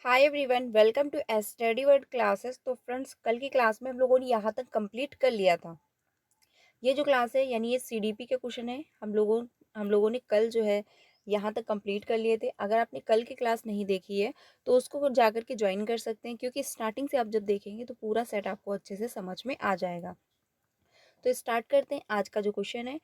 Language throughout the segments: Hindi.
Hi everyone, welcome to study word classes. तो फ्रेंड्स, कल की क्लास में हम लोगों ने यहाँ तक कंप्लीट कर लिया था। ये जो क्लास है यानी ये सीडीपी के क्वेश्चन है। हम लोगों ने कल जो है यहाँ तक कंप्लीट कर लिए थे। अगर आपने कल की क्लास नहीं देखी है तो उसको जाकर के ज्वाइन कर सकते हैं, क्योंकि स्टार्टिंग से आप जब देखेंगे तो पूरा सेट आपको अच्छे से समझ में आ जाएगा। तो स्टार्ट करते हैं आज का जो क्वेश्चन है।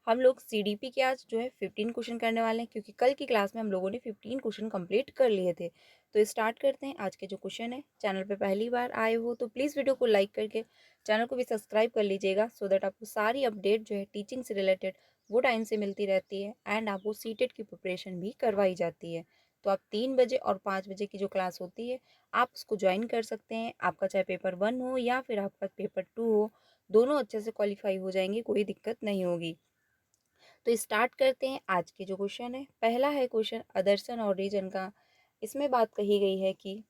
हम लोग सीडीपी के आज जो है 15 क्वेश्चन करने वाले हैं, क्योंकि कल की क्लास में हम लोगों ने 15 क्वेश्चन कंप्लीट कर लिए थे। तो स्टार्ट करते हैं आज के जो क्वेश्चन है। चैनल पे पहली बार आए हो तो प्लीज़ वीडियो को लाइक करके चैनल को भी सब्सक्राइब कर लीजिएगा, सो दैट आपको सारी अपडेट जो है टीचिंग से रिलेटेड वो टाइम से मिलती रहती है एंड आपको सीटेट की प्रिपरेशन भी करवाई जाती है। तो आप 3 बजे और 5 बजे की जो क्लास होती है आप उसको ज्वाइन कर सकते हैं। आपका चाहे पेपर 1 हो या फिर आपका पेपर 2 हो, दोनों अच्छे से क्वालिफाई हो जाएंगे, कोई दिक्कत नहीं होगी। तो स्टार्ट करते हैं आज के जो क्वेश्चन है। पहला है क्वेश्चन अदर्शन और रीजन का। इसमें बात कही गई है कि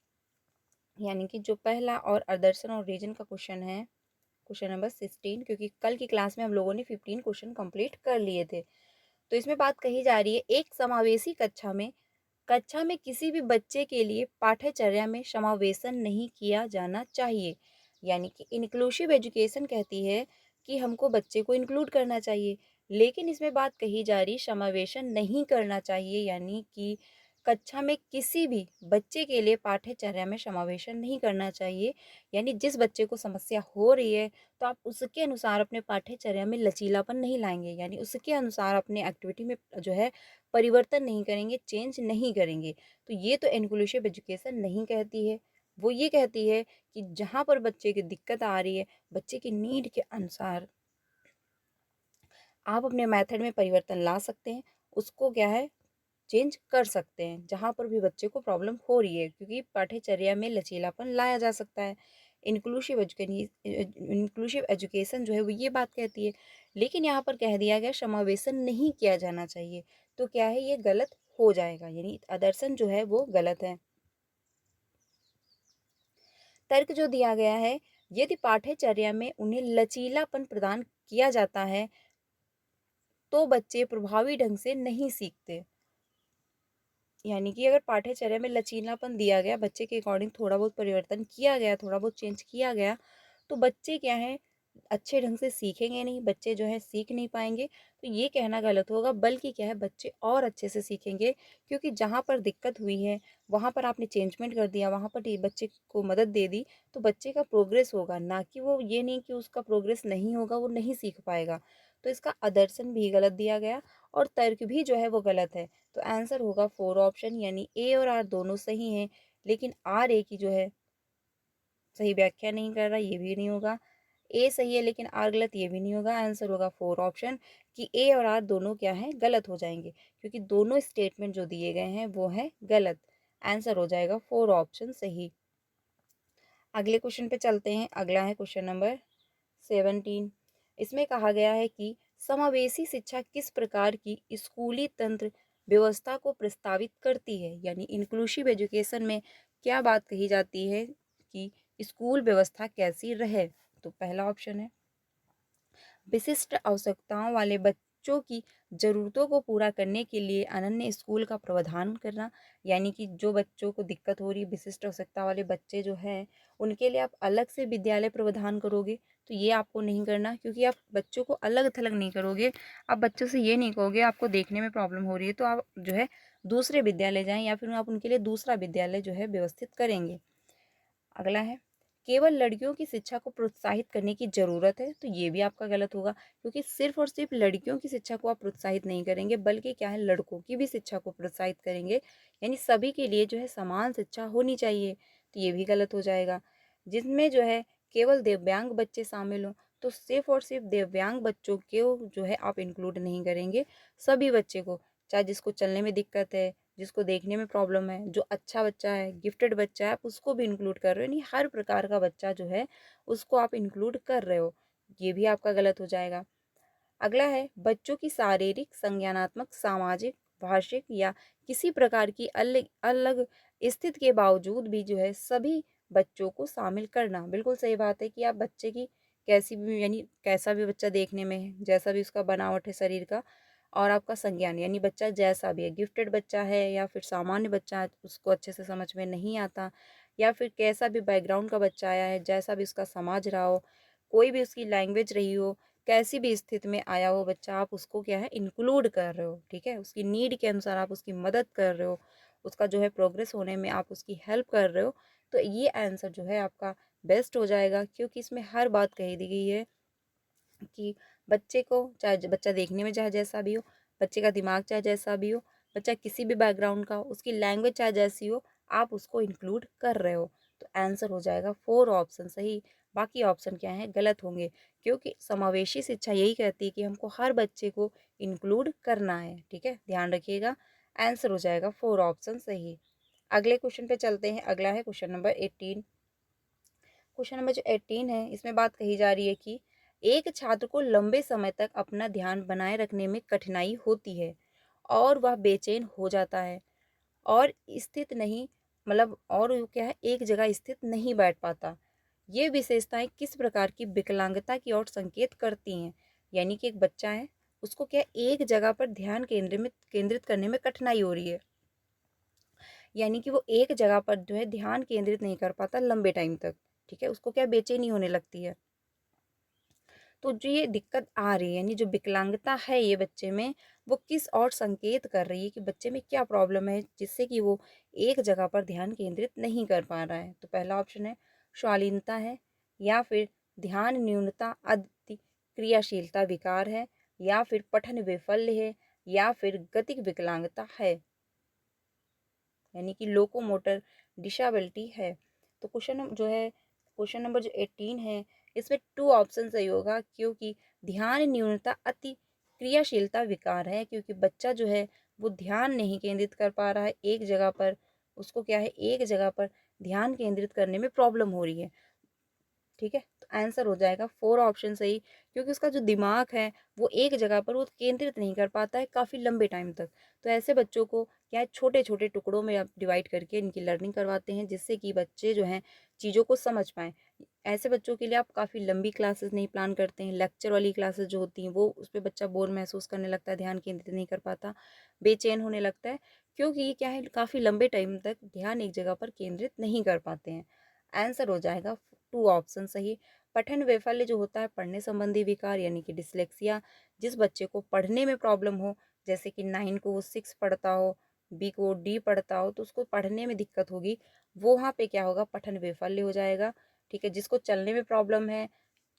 यानी कि जो पहला और अदर्शन और रीजन का क्वेश्चन है, क्वेश्चन नंबर 16, क्योंकि कल की क्लास में हम लोगों ने 15 क्वेश्चन कंप्लीट कर लिए थे। तो इसमें बात कही जा रही है, एक समावेशी कक्षा में किसी भी बच्चे के लिए पाठ्यचर्या में समावेशन नहीं किया जाना चाहिए। यानी कि इंक्लूसिव एजुकेशन कहती है कि हमको बच्चे को इंक्लूड करना चाहिए, लेकिन इसमें बात कही जा रही समावेशन नहीं करना चाहिए। यानी कि कक्षा में किसी भी बच्चे के लिए पाठ्यचर्या में समावेशन नहीं करना चाहिए। यानी जिस बच्चे को समस्या हो रही है तो आप उसके अनुसार अपने पाठ्यचर्या में लचीलापन नहीं लाएंगे, यानी उसके अनुसार अपने एक्टिविटी में जो है परिवर्तन नहीं करेंगे, चेंज नहीं करेंगे। तो ये तो इंक्लूसिव एजुकेशन नहीं कहती है। वो ये कहती है कि जहाँ पर बच्चे की दिक्कत आ रही है, बच्चे की नीड के अनुसार आप अपने मेथड में परिवर्तन ला सकते हैं, उसको क्या है चेंज कर सकते हैं जहाँ पर भी बच्चे को प्रॉब्लम हो रही है, क्योंकि पाठ्यचर्या में लचीलापन लाया जा सकता है। इंक्लूसिव एजुकेशन जो है वो ये बात कहती है, लेकिन यहाँ पर कह दिया गया समावेशन नहीं किया जाना चाहिए। तो क्या है, ये गलत हो जाएगा, यानी आदर्शन जो है वो गलत है। तर्क जो दिया गया है, यदि पाठ्यचर्या में उन्हें लचीलापन प्रदान किया जाता है तो बच्चे प्रभावी ढंग से नहीं सीखते। यानी कि अगर पाठ्यचर्या में लचीलापन दिया गया, बच्चे के अकॉर्डिंग थोड़ा बहुत परिवर्तन किया गया, थोड़ा बहुत चेंज किया गया, तो बच्चे क्या है अच्छे ढंग से सीखेंगे नहीं, बच्चे जो है सीख नहीं पाएंगे। तो ये कहना गलत होगा, बल्कि क्या है बच्चे और अच्छे से सीखेंगे, क्योंकि जहाँ पर दिक्कत हुई है वहाँ पर आपने चेंजमेंट कर दिया, वहाँ पर बच्चे को मदद दे दी, तो बच्चे का प्रोग्रेस होगा, ना कि वो ये नहीं कि उसका प्रोग्रेस नहीं होगा, वो नहीं सीख पाएगा। तो इसका आदर्शन भी गलत दिया गया और तर्क भी जो है वो गलत है। तो आंसर होगा 4 ऑप्शन, यानी ए और आर दोनों सही हैं, लेकिन आर ए की जो है सही व्याख्या नहीं कर रहा, ये भी नहीं होगा। ए सही है लेकिन आर गलत, ये भी नहीं होगा। आंसर होगा 4 ऑप्शन, कि ए और आर दोनों क्या है गलत हो जाएंगे, क्योंकि दोनों स्टेटमेंट जो दिए गए हैं वो है गलत। आंसर हो जाएगा 4 ऑप्शन सही। अगले क्वेश्चन पे चलते हैं। अगला है क्वेश्चन नंबर 17। इसमें कहा गया है कि समावेशी शिक्षा किस प्रकार की स्कूली तंत्र व्यवस्था को प्रस्तावित करती है। यानी इंक्लूसिव एजुकेशन में क्या बात कही जाती है कि स्कूल व्यवस्था कैसी रहे। तो पहला ऑप्शन है विशिष्ट आवश्यकताओं वाले बच्चों की ज़रूरतों को पूरा करने के लिए अनन्य स्कूल का प्रावधान करना। यानी कि जो बच्चों को दिक्कत हो रही है, विशिष्ट आवश्यकता वाले बच्चे जो हैं, उनके लिए आप अलग से विद्यालय प्रावधान करोगे। तो ये आपको नहीं करना, क्योंकि आप बच्चों को अलग थलग नहीं करोगे। आप बच्चों से ये नहीं कहोगे आपको देखने में प्रॉब्लम हो रही है तो आप जो है दूसरे विद्यालय जाएं, या फिर आप उनके लिए दूसरा विद्यालय जो है व्यवस्थित करेंगे। अगला है केवल लड़कियों की शिक्षा को प्रोत्साहित करने की ज़रूरत है। तो ये भी आपका गलत होगा, क्योंकि सिर्फ और सिर्फ लड़कियों की शिक्षा को आप प्रोत्साहित नहीं करेंगे, बल्कि क्या है लड़कों की भी शिक्षा को प्रोत्साहित करेंगे। यानी सभी के लिए जो है समान शिक्षा होनी चाहिए। तो ये भी गलत हो जाएगा। जिसमें जो है केवल दिव्यांग बच्चे शामिल हों, तो सिर्फ और सिर्फ दिव्यांग बच्चों को जो है आप इंक्लूड नहीं करेंगे। सभी बच्चे को, चाहे जिसको चलने में दिक्कत है, जिसको देखने में प्रॉब्लम है, जो अच्छा बच्चा है, गिफ्टेड बच्चा है, आप उसको भी इंक्लूड कर रहे हो। नहीं, हर प्रकार का बच्चा जो है उसको आप इंक्लूड कर रहे हो। ये भी आपका गलत हो जाएगा। अगला है बच्चों की शारीरिक, संज्ञानात्मक, सामाजिक, भाषिक या किसी प्रकार की अलग अलग स्थिति के बावजूद भी जो है सभी बच्चों को शामिल करना। बिल्कुल सही बात है कि आप बच्चे की कैसी भी, यानी कैसा भी बच्चा देखने में है, जैसा भी उसका बनावट है शरीर का, और आपका संज्ञान यानी बच्चा जैसा भी है, गिफ्टेड बच्चा है या फिर सामान्य बच्चा है, उसको अच्छे से समझ में नहीं आता, या फिर कैसा भी बैकग्राउंड का बच्चा आया है, जैसा भी उसका समाज रहा हो, कोई भी उसकी लैंग्वेज रही हो, कैसी भी स्थिति में आया हो बच्चा, आप उसको क्या है इंक्लूड कर रहे हो, ठीक है, उसकी नीड के अनुसार आप उसकी मदद कर रहे हो, उसका जो है प्रोग्रेस होने में आप उसकी हेल्प कर रहे हो, तो ये आंसर जो है आपका बेस्ट हो जाएगा, क्योंकि इसमें हर बात कही दी गई है कि बच्चे को, चाहे बच्चा देखने में चाहे जैसा भी हो, बच्चे का दिमाग चाहे जैसा भी हो, बच्चा किसी भी बैकग्राउंड का हो, उसकी लैंग्वेज चाहे जैसी हो, आप उसको इंक्लूड कर रहे हो, तो आंसर हो जाएगा 4 ऑप्शन सही। बाकी ऑप्शन क्या है गलत होंगे, क्योंकि समावेशी शिक्षा यही कहती है कि हमको हर बच्चे को इंक्लूड करना है, ठीक है, ध्यान रखिएगा। आंसर हो जाएगा 4 ऑप्शन सही। अगले क्वेश्चन पे चलते हैं। अगला है क्वेश्चन नंबर 18। क्वेश्चन नंबर जो 18 है, इसमें बात कही जा रही है कि एक छात्र को लंबे समय तक अपना ध्यान बनाए रखने में कठिनाई होती है और वह बेचैन हो जाता है और स्थित नहीं, मतलब और वो क्या है एक जगह स्थित नहीं बैठ पाता। ये विशेषताएं किस प्रकार की विकलांगता की ओर संकेत करती हैं? यानी कि एक बच्चा है, उसको क्या एक जगह पर ध्यान केंद्रित करने में कठिनाई हो रही है, यानी कि वो एक जगह पर जो है ध्यान केंद्रित नहीं कर पाता लंबे टाइम तक, ठीक है, उसको क्या बेचैनी होने लगती है। तो जो ये दिक्कत आ रही है, यानी जो विकलांगता है ये बच्चे में, वो किस और संकेत कर रही है कि बच्चे में क्या प्रॉब्लम है जिससे कि वो एक जगह पर ध्यान केंद्रित नहीं कर पा रहा है। तो पहला ऑप्शन है शालीनता है, या फिर ध्यान न्यूनता अति क्रियाशीलता विकार है, या फिर पठन वैफल्य है, या फिर गतिक विकलांगता है, यानी कि लोकोमोटर डिसेबिलिटी है। तो क्वेश्चन नंबर जो 18 है, इसमें 2 ऑप्शन सही होगा, क्योंकि ध्यान न्यूनता अति क्रियाशीलता विकार है, क्योंकि बच्चा जो है वो ध्यान नहीं केंद्रित कर पा रहा है एक जगह पर, उसको क्या है एक जगह पर ध्यान केंद्रित करने में प्रॉब्लम हो रही है, ठीक है, तो आंसर हो जाएगा 4 ऑप्शन सही, क्योंकि उसका जो दिमाग है वो एक जगह पर वो केंद्रित नहीं कर पाता है काफ़ी लंबे टाइम तक। तो ऐसे बच्चों को क्या है छोटे छोटे टुकड़ों में आप डिवाइड करके इनकी लर्निंग करवाते हैं, जिससे कि बच्चे जो हैं चीज़ों को समझ पाएँ। ऐसे बच्चों के लिए आप काफ़ी लंबी क्लासेस नहीं प्लान करते हैं, लेक्चर वाली क्लासेस जो होती हैं वो उस पर बच्चा बोर महसूस करने लगता है, ध्यान केंद्रित नहीं कर पाता, बेचैन होने लगता है, क्योंकि ये क्या है काफ़ी लंबे टाइम तक ध्यान एक जगह पर केंद्रित नहीं कर पाते हैं। आंसर हो जाएगा 2 ऑप्शन सही। पठन वैफल्य जो होता है पढ़ने संबंधी विकार, यानी कि डिसलेक्सिया, जिस बच्चे को पढ़ने में प्रॉब्लम हो, जैसे कि 9 को वो 6 पढ़ता हो, बी को डी पढ़ता हो, तो उसको पढ़ने में दिक्कत होगी, वो वहाँ पे क्या होगा पठन वैफल्य हो जाएगा, ठीक है। जिसको चलने में प्रॉब्लम है,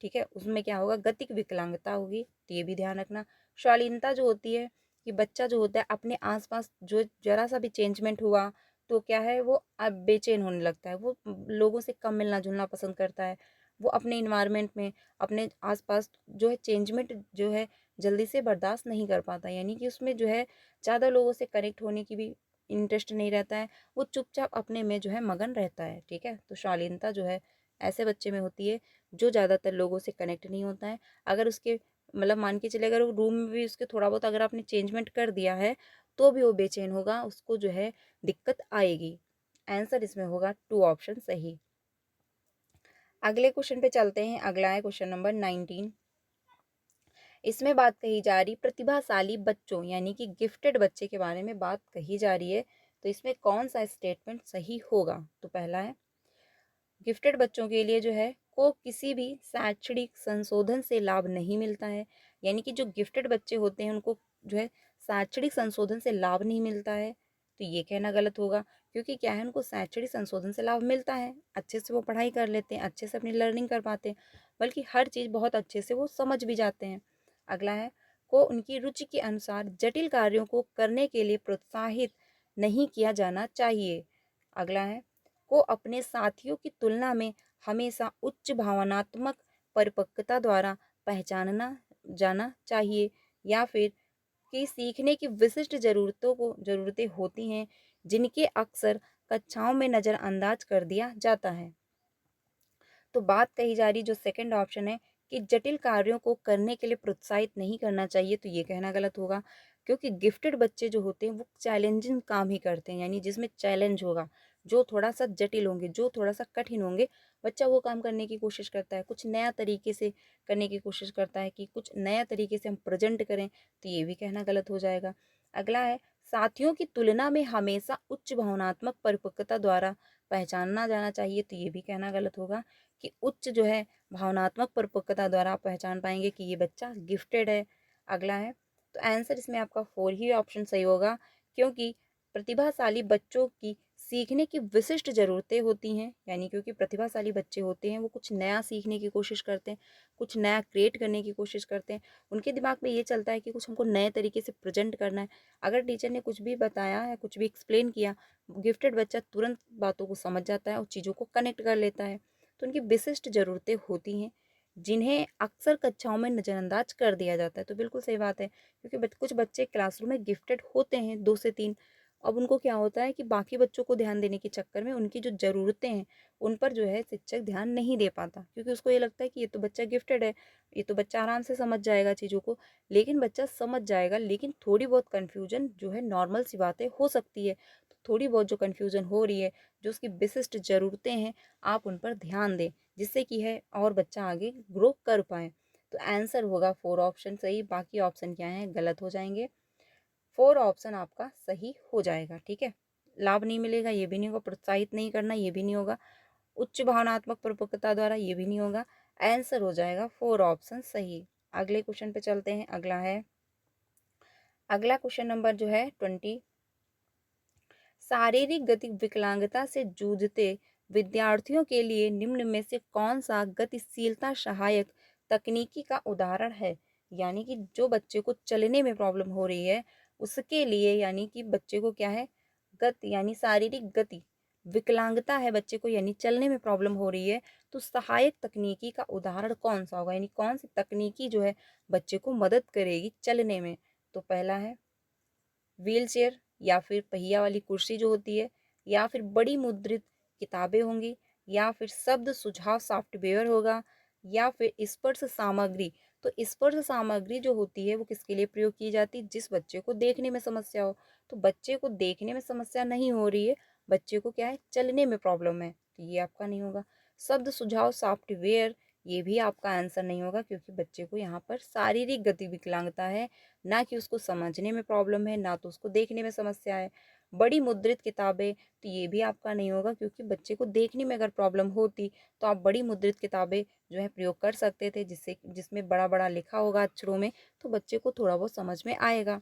ठीक है, उसमें क्या होगा गतिक विकलांगता होगी, तो ये भी ध्यान रखना। शालीनता जो होती है कि बच्चा जो होता है अपने आसपास जो जरा सा भी चेंजमेंट हुआ तो क्या है वो अब बेचैन होने लगता है, वो लोगों से कम मिलना जुलना पसंद करता है, वो अपने इन्वायरमेंट में अपने आसपास जो है चेंजमेंट जो है जल्दी से बर्दाश्त नहीं कर पाता, यानी कि उसमें जो है ज़्यादा लोगों से कनेक्ट होने की भी इंटरेस्ट नहीं रहता है, वो चुपचाप अपने में जो है मगन रहता है, ठीक है। तो शालीनता जो है ऐसे बच्चे में होती है जो ज़्यादातर लोगों से कनेक्ट नहीं होता है। अगर उसके मतलब मान के चले अगर वो रूम में भी उसके थोड़ा बहुत अगर आपने चेंजमेंट कर दिया है तो भी वो बेचैन होगा, उसको जो है दिक्कत आएगी। आंसर इसमें होगा 2 ऑप्शन सही। अगले क्वेश्चन पे चलते हैं। अगला है क्वेश्चन नंबर 19। इसमें बात कही जा रही प्रतिभाशाली बच्चों यानी कि गिफ्टेड बच्चे के बारे में बात कही जा रही है, तो इसमें कौन सा स्टेटमेंट सही होगा? तो पहला है गिफ्टेड बच्चों के लिए जो है को किसी भी शैक्षणिक संशोधन से लाभ नहीं मिलता है, यानी कि जो गिफ्टेड बच्चे होते हैं उनको जो है शैक्षणिक संशोधन से लाभ नहीं मिलता है, तो ये कहना गलत होगा, क्योंकि क्या है उनको शैक्षणिक संशोधन से लाभ मिलता है, अच्छे से वो पढ़ाई कर लेते हैं, अच्छे से अपनी लर्निंग कर पाते हैं, बल्कि हर चीज़ बहुत अच्छे से वो समझ भी जाते हैं। अगला है को उनकी रुचि के अनुसार जटिल कार्यों को करने के लिए प्रोत्साहित नहीं किया जाना चाहिए। अगला है को अपने साथियों की तुलना में हमेशा उच्च भावनात्मक परिपक्वता द्वारा पहचानना जाना चाहिए, या फिर कि सीखने की विशिष्ट ज़रूरतें होती हैं जिनके अक्सर कक्षाओं में नज़रअंदाज कर दिया जाता है। तो बात कही जा रही जो सेकंड ऑप्शन है कि जटिल कार्यों को करने के लिए प्रोत्साहित नहीं करना चाहिए, तो ये कहना गलत होगा, क्योंकि गिफ्टेड बच्चे जो होते हैं वो चैलेंजिंग काम ही करते हैं, यानी जिसमें चैलेंज होगा, जो थोड़ा-सा जटिल होंगे, जो थोड़ा-सा कठिन होंगे, बच्चा वो काम करने की कोशिश करता है। कुछ नया तरीके से करने की कोशिश करता है कि कुछ नया तरीके से हम प्रेज़ेंट करें, तो ये भी कहना गलत हो जाएगा। अगला है, साथियों की तुलना में हमेशा उच्च भावनात्मक परिपक्वता द्वारा पहचाना जाना चाहिए, तो ये भी कहना गलत होगा कि उच्च जो है भावनात्मक परिपक्वता द्वारा आप पहचान पाएँगे कि ये बच्चा गिफ्टेड है। अगला है, तो आंसर इसमें आपका 4 ही ऑप्शन सही होगा, क्योंकि प्रतिभाशाली बच्चों की सीखने की विशिष्ट ज़रूरतें होती हैं, यानी क्योंकि प्रतिभाशाली बच्चे होते हैं वो कुछ नया सीखने की कोशिश करते हैं, कुछ नया क्रिएट करने की कोशिश करते हैं। उनके दिमाग में ये चलता है कि कुछ हमको नए तरीके से प्रेज़ेंट करना है। अगर टीचर ने कुछ भी बताया या कुछ भी एक्सप्लेन किया, गिफ्टेड बच्चा तुरंत बातों को समझ जाता है और चीज़ों को कनेक्ट कर लेता है। तो उनकी विशिष्ट ज़रूरतें होती हैं, जिन्हें अक्सर कक्षाओं में नज़रअंदाज कर दिया जाता है। तो बिल्कुल सही बात है, क्योंकि कुछ बच्चे क्लासरूम में गिफ्टेड होते हैं 2 से 3। अब उनको क्या होता है कि बाकी बच्चों को ध्यान देने के चक्कर में उनकी जो ज़रूरतें हैं, उन पर जो है शिक्षक ध्यान नहीं दे पाता, क्योंकि उसको ये लगता है कि ये तो बच्चा गिफ्टेड है, ये तो बच्चा आराम से समझ जाएगा चीज़ों को। लेकिन बच्चा समझ जाएगा, लेकिन थोड़ी बहुत कन्फ्यूजन जो है नॉर्मल सी बात है, हो सकती है। तो थोड़ी बहुत जो कन्फ्यूजन हो रही है, जो उसकी विशिष्ट ज़रूरतें हैं, आप उन पर ध्यान दें, जिससे कि है और बच्चा आगे ग्रो कर पाए। तो आंसर होगा 4 ऑप्शन सही, बाकी ऑप्शन क्या हैं गलत हो जाएँगे। 4 ऑप्शन आपका सही हो जाएगा, ठीक है? लाभ नहीं मिलेगा, ये भी नहीं होगा, प्रोत्साहित नहीं करना, ये भी नहीं होगा, उच्च भावनात्मक परिपक्वता द्वारा, ये भी नहीं होगा। आंसर हो जाएगा 4 ऑप्शन सही। अगले क्वेश्चन पे चलते हैं, अगला क्वेश्चन नंबर जो है 20, शारीरिक गति विकलांगता से जूझते विद्यार्थियों के लिए निम्न में से कौन सा गतिशीलता सहायक तकनीकी का उदाहरण है? यानी कि जो बच्चे को चलने में प्रॉब्लम हो रही है, उसके लिए, यानी कि बच्चे को क्या है, गति यानी शारीरिक गति विकलांगता है बच्चे को, यानी चलने में प्रॉब्लम हो रही है, तो सहायक तकनीकी का उदाहरण कौन सा होगा, यानी कौन सी तकनीकी जो है बच्चे को मदद करेगी चलने में? तो पहला है व्हील चेयर, या फिर पहिया वाली कुर्सी जो होती है, या फिर बड़ी मुद्रित किताबें होंगी, या फिर शब्द सुझाव सॉफ्टवेयर होगा, या फिर स्पर्श सामग्री। तो स्पर्श सामग्री जो होती है वो किसके लिए प्रयोग की जाती है? जिस बच्चे को देखने में समस्या हो। तो बच्चे को देखने में समस्या नहीं हो रही है, बच्चे को क्या है, चलने में प्रॉब्लम है, तो ये आपका नहीं होगा। शब्द सुझाव सॉफ्टवेयर, ये भी आपका आंसर नहीं होगा, क्योंकि बच्चे को यहाँ पर शारीरिक गति विकलांगता है, ना कि उसको समझने में प्रॉब्लम है, ना तो उसको देखने में समस्या है। बड़ी मुद्रित किताबें, तो ये भी आपका नहीं होगा, क्योंकि बच्चे को देखने में अगर प्रॉब्लम होती, तो आप बड़ी मुद्रित किताबें जो है प्रयोग कर सकते थे, जिसमें बड़ा बड़ा लिखा होगा अक्षरों में, तो बच्चे को थोड़ा बहुत समझ में आएगा।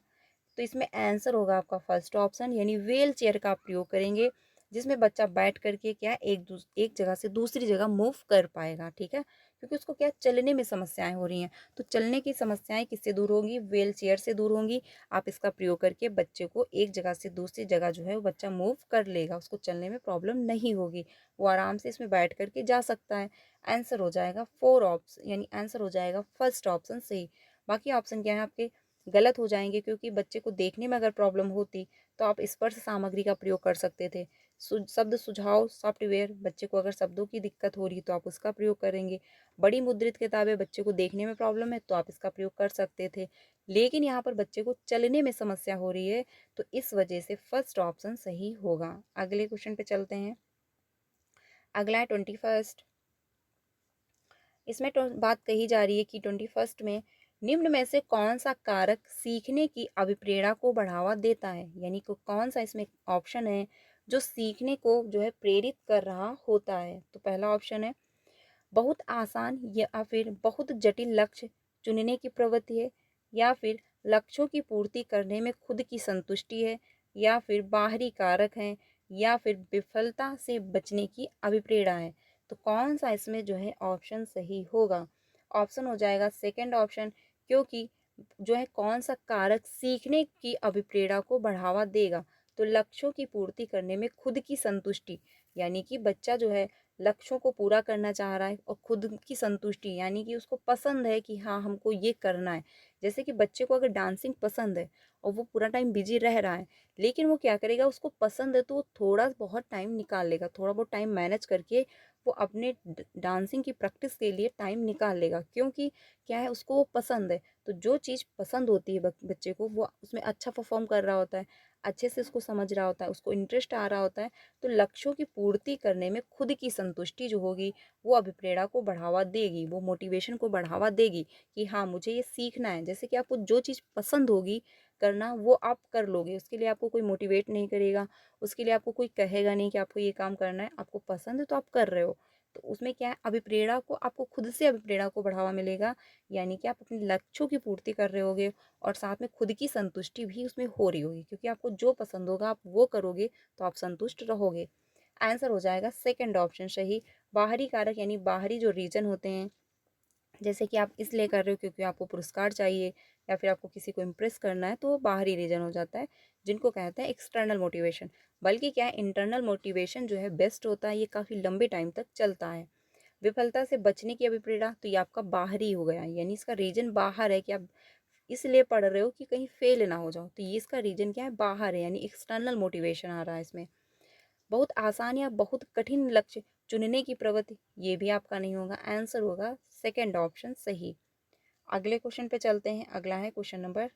तो इसमें आंसर होगा आपका फर्स्ट ऑप्शन, यानी व्हील चेयर का आप प्रयोग करेंगे, जिसमें बच्चा बैठ करके क्या है, एक जगह से दूसरी जगह मूव कर पाएगा, ठीक है? क्योंकि उसको क्या है, चलने में समस्याएं हो रही हैं, तो चलने की समस्याएं किससे दूर होंगी? व्हील चेयर से दूर होंगी। आप इसका प्रयोग करके बच्चे को एक जगह से दूसरी जगह जो है वो बच्चा मूव कर लेगा, उसको चलने में प्रॉब्लम नहीं होगी, वो आराम से इसमें बैठ करके जा सकता है। आंसर हो जाएगा 4 ऑप्शन, यानी आंसर हो जाएगा फर्स्ट ऑप्शन सही। बाकी ऑप्शन क्या है आपके गलत हो जाएंगे, क्योंकि बच्चे को देखने में अगर प्रॉब्लम होती, तो आप स्पर्श सामग्री का प्रयोग कर सकते थे। शब्द सुझाव सॉफ्टवेयर, बच्चे को अगर शब्दों की दिक्कत हो रही तो आप उसका प्रयोग करेंगे। बड़ी मुद्रित किताबें, बच्चे को देखने में प्रॉब्लम है तो आप इसका प्रयोग कर सकते थे। लेकिन यहाँ पर बच्चे को चलने में समस्या हो रही है, तो इस वजह से फर्स्ट ऑप्शन सही होगा। अगले क्वेश्चन पे चलते हैं। अगला है 21st। इसमें बात कही जा रही है कि 21st में निम्न में से कौन सा कारक सीखने की अभिप्रेरणा को बढ़ावा देता है? यानी कि कौन सा इसमें ऑप्शन है जो सीखने को जो है प्रेरित कर रहा होता है? तो पहला ऑप्शन है बहुत आसान या फिर बहुत जटिल लक्ष्य चुनने की प्रवृत्ति है, या फिर लक्ष्यों की पूर्ति करने में खुद की संतुष्टि है, या फिर बाहरी कारक हैं, या फिर विफलता से बचने की अभिप्रेरणा है। तो कौन सा इसमें जो है ऑप्शन सही होगा? ऑप्शन हो जाएगा सेकंड ऑप्शन, क्योंकि जो है कौन सा कारक सीखने की अभिप्रेरणा को बढ़ावा देगा? तो लक्ष्यों की पूर्ति करने में खुद की संतुष्टि, यानी कि बच्चा जो है लक्ष्यों को पूरा करना चाह रहा है, और खुद की संतुष्टि यानी कि उसको पसंद है कि हाँ हमको ये करना है। जैसे कि बच्चे को अगर डांसिंग पसंद है और वो पूरा टाइम बिजी रह रहा है, लेकिन वो क्या करेगा, उसको पसंद है तो वो थोड़ा बहुत टाइम निकाल लेगा, थोड़ा बहुत टाइम मैनेज करके वो अपने डांसिंग की प्रैक्टिस के लिए टाइम निकाल लेगा, क्योंकि क्या है, उसको वो पसंद है। तो जो चीज़ पसंद होती है बच्चे को, वो उसमें अच्छा परफॉर्म कर रहा होता है। अच्छे से उसको समझ रहा होता है, उसको इंटरेस्ट आ रहा होता है, तो लक्ष्यों की पूर्ति करने में खुद की संतुष्टि जो होगी वो अभिप्रेरणा को बढ़ावा देगी, वो मोटिवेशन को बढ़ावा देगी कि हाँ मुझे ये सीखना है। जैसे कि आपको जो चीज़ पसंद होगी करना वो आप कर लोगे, उसके लिए आपको कोई मोटिवेट नहीं करेगा, उसके लिए आपको कोई कहेगा नहीं कि आपको ये काम करना है, आपको पसंद है तो आप कर रहे हो। तो उसमें क्या है, अभिप्रेरणा को आपको खुद से अभिप्रेरणा को बढ़ावा मिलेगा, यानी कि आप अपने लक्ष्यों की पूर्ति कर रहे होगे और साथ में खुद की संतुष्टि भी उसमें हो रही होगी, क्योंकि आपको जो पसंद होगा आप वो करोगे तो आप संतुष्ट रहोगे। आंसर हो जाएगा सेकंड ऑप्शन सही। बाहरी कारक यानी बाहरी जो रीजन होते हैं, जैसे कि आप इसलिए कर रहे हो क्योंकि आपको पुरस्कार चाहिए या फिर आपको किसी को इम्प्रेस करना है, तो वो बाहरी रीजन हो जाता है, जिनको कहते हैं एक्सटर्नल मोटिवेशन। बल्कि क्या है, इंटरनल मोटिवेशन जो है बेस्ट होता है, ये काफ़ी लंबे टाइम तक चलता है। विफलता से बचने की अभिप्रेरणा तो ये आपका बाहरी हो गया, यानी इसका रीजन बाहर है कि आप इसलिए पढ़ रहे हो कि कहीं फेल ना हो जाओ, तो ये इसका रीजन क्या है, बाहर है, यानी एक्सटर्नल मोटिवेशन आ रहा है इसमें। बहुत आसान या बहुत कठिन लक्ष्य चुनने की प्रवृत्ति, ये भी आपका नहीं होगा। आंसर होगा सेकंड ऑप्शन सही। अगले क्वेश्चन पे चलते हैं। अगला है क्वेश्चन नंबर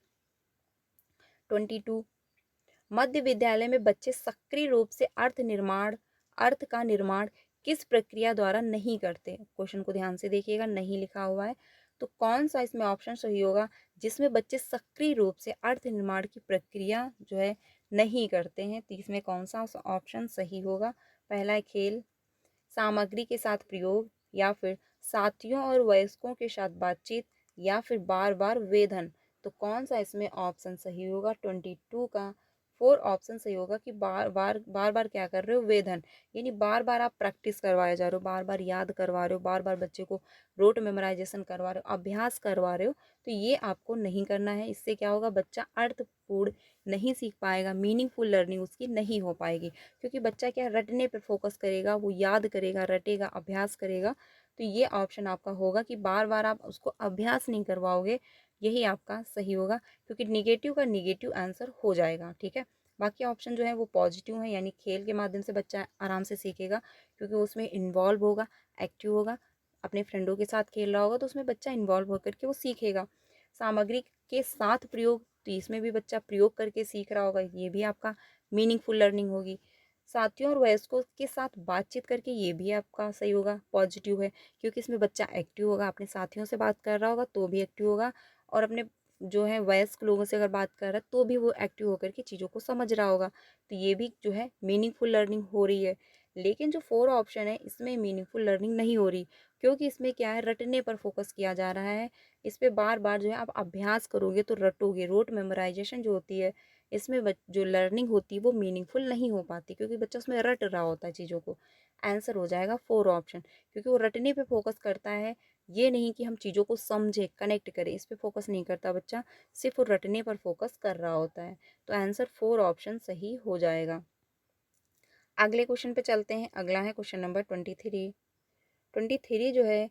22। मध्य विद्यालय में बच्चे सक्रिय रूप से अर्थ का निर्माण किस प्रक्रिया द्वारा नहीं करते। क्वेश्चन को ध्यान से देखिएगा, नहीं लिखा हुआ है, तो कौन सा इसमें ऑप्शन सही होगा जिसमें बच्चे सक्रिय रूप से अर्थ निर्माण की प्रक्रिया जो है नहीं करते हैं, तो इसमें कौन सा ऑप्शन सही होगा। पहला है खेल, सामग्री के साथ प्रयोग, या फिर साथियों और वयस्कों के साथ बातचीत, या फिर बार बार वेधन। तो कौन सा इसमें ऑप्शन सही होगा। 22 का 4 ऑप्शन सही होगा कि बार बार क्या कर रहे हो, वेधन, यानी बार बार आप प्रैक्टिस करवाए जा रहे हो, बार बार याद करवा रहे हो, बार बार बच्चे को रोट मेमोराइजेशन करवा रहे हो, अभ्यास करवा रहे हो, तो ये आपको नहीं करना है। इससे क्या होगा, बच्चा अर्थपूर्ण नहीं सीख पाएगा, मीनिंगफुल लर्निंग उसकी नहीं हो पाएगी, क्योंकि बच्चा क्या रटने पे फोकस करेगा, वो याद करेगा, रटेगा, अभ्यास करेगा। तो ये ऑप्शन आपका होगा कि बार बार आप उसको अभ्यास नहीं करवाओगे, यही आपका सही होगा, क्योंकि निगेटिव का निगेटिव आंसर हो जाएगा। ठीक है, बाकी ऑप्शन जो है वो पॉजिटिव है, यानी खेल के माध्यम से बच्चा आराम से सीखेगा, क्योंकि वो उसमें इन्वॉल्व होगा, एक्टिव होगा, अपने फ्रेंडों के साथ खेल रहा होगा, तो उसमें बच्चा इन्वॉल्व होकर के वो सीखेगा। सामग्री के साथ प्रयोग, तो इसमें भी बच्चा प्रयोग करके सीख रहा होगा, ये भी आपका मीनिंगफुल लर्निंग होगी। साथियों और वयस्कों के साथ बातचीत करके, ये भी आपका सही होगा, पॉजिटिव है, क्योंकि इसमें बच्चा एक्टिव होगा, अपने साथियों से बात कर रहा होगा तो भी एक्टिव होगा, और अपने जो है वयस्क लोगों से अगर बात कर रहा है तो भी वो एक्टिव होकर के चीज़ों को समझ रहा होगा, तो ये भी जो है मीनिंगफुल लर्निंग हो रही है। लेकिन जो 4 ऑप्शन है इसमें मीनिंगफुल लर्निंग नहीं हो रही, क्योंकि इसमें क्या है, रटने पर फोकस किया जा रहा है। इस पे बार बार जो है आप अभ्यास करोगे तो रटोगे, रोट मेमोराइजेशन जो होती है, इसमें जो लर्निंग होती है वो मीनिंगफुल नहीं हो पाती, क्योंकि बच्चा उसमें रट रहा होता है चीज़ों को। आंसर हो जाएगा 4 ऑप्शन, क्योंकि वो रटने पे फोकस करता है, ये नहीं कि हम चीज़ों को समझे, कनेक्ट करें, इस पे फोकस नहीं करता बच्चा, सिर्फ वो रटने पर फोकस कर रहा होता है। तो आंसर 4 ऑप्शन सही हो जाएगा। अगले क्वेश्चन पे चलते हैं। अगला है क्वेश्चन नंबर 23। 23 जो है,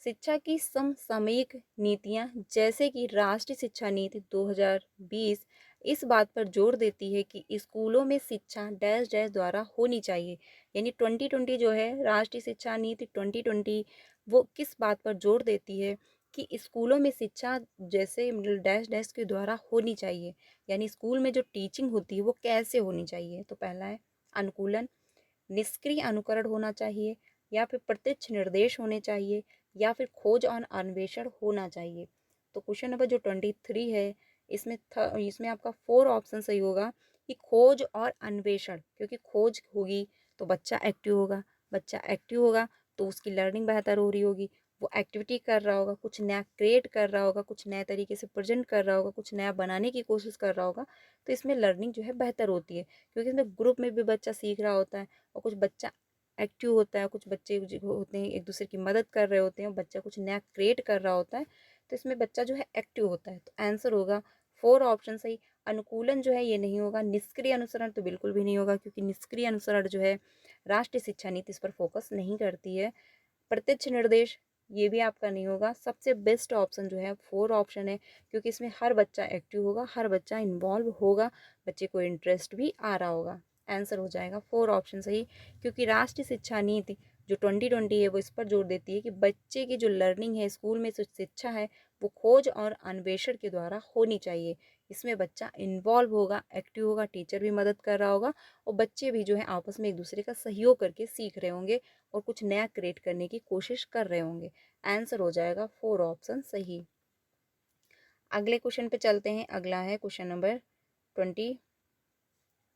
शिक्षा की समसामयिक नीतियां जैसे कि राष्ट्रीय शिक्षा नीति 2020 इस बात पर जोर देती है कि स्कूलों में शिक्षा डैश डैश द्वारा होनी चाहिए, यानी 2020 जो है राष्ट्रीय शिक्षा नीति 2020 वो किस बात पर जोर देती है कि स्कूलों में शिक्षा जैसे मतलब डैश डैश के द्वारा होनी चाहिए, यानी स्कूल में जो टीचिंग होती है वो कैसे होनी चाहिए। तो पहला है अनुकूलन, निष्क्रिय अनुकरण होना चाहिए, या फिर प्रत्यक्ष निर्देश होने चाहिए, या फिर खोज और अन्वेषण होना चाहिए। तो क्वेश्चन नंबर जो 23 है, इसमें आपका 4 ऑप्शन सही होगा कि खोज और अन्वेषण, क्योंकि खोज होगी तो बच्चा एक्टिव होगा, बच्चा एक्टिव होगा तो उसकी लर्निंग बेहतर हो रही होगी, वो एक्टिविटी कर रहा होगा, कुछ नया क्रिएट कर रहा होगा, कुछ नए तरीके से प्रेजेंट कर रहा होगा, कुछ नया बनाने की कोशिश कर रहा होगा, तो इसमें लर्निंग जो है बेहतर होती है, क्योंकि इसमें ग्रुप में भी बच्चा सीख रहा होता है, और कुछ बच्चा एक्टिव होता है, कुछ बच्चे जो होते हैं एक दूसरे की मदद कर रहे होते हैं, बच्चा कुछ नया क्रिएट कर रहा होता है, तो इसमें बच्चा जो है एक्टिव होता है। तो आंसर होगा 4 ऑप्शन सही। अनुकूलन जो है ये नहीं होगा, निष्क्रिय अनुसरण तो बिल्कुल भी नहीं होगा, क्योंकि निष्क्रिय अनुसरण जो है राष्ट्रीय शिक्षा नीति इस पर फोकस नहीं करती है। प्रत्यक्ष निर्देश, ये भी आपका नहीं होगा। सबसे बेस्ट ऑप्शन जो है 4 ऑप्शन है, क्योंकि इसमें हर बच्चा एक्टिव होगा, हर बच्चा इन्वॉल्व होगा, बच्चे को इंटरेस्ट भी आ रहा होगा। आंसर हो जाएगा 4 ऑप्शन सही, क्योंकि राष्ट्रीय शिक्षा नीति जो 2020 है वो इस पर जोर देती है कि बच्चे की जो लर्निंग है, स्कूल में जो शिक्षा है, वो खोज और अन्वेषण के द्वारा होनी चाहिए, इसमें बच्चा इन्वॉल्व होगा, एक्टिव होगा, टीचर भी मदद कर रहा होगा और बच्चे भी जो है आपस में एक दूसरे का सहयोग करके सीख रहे होंगे और कुछ नया क्रिएट करने की कोशिश कर रहे होंगे। आंसर हो जाएगा 4 ऑप्शन सही। अगले क्वेश्चन पे चलते हैं। अगला है क्वेश्चन नंबर 20।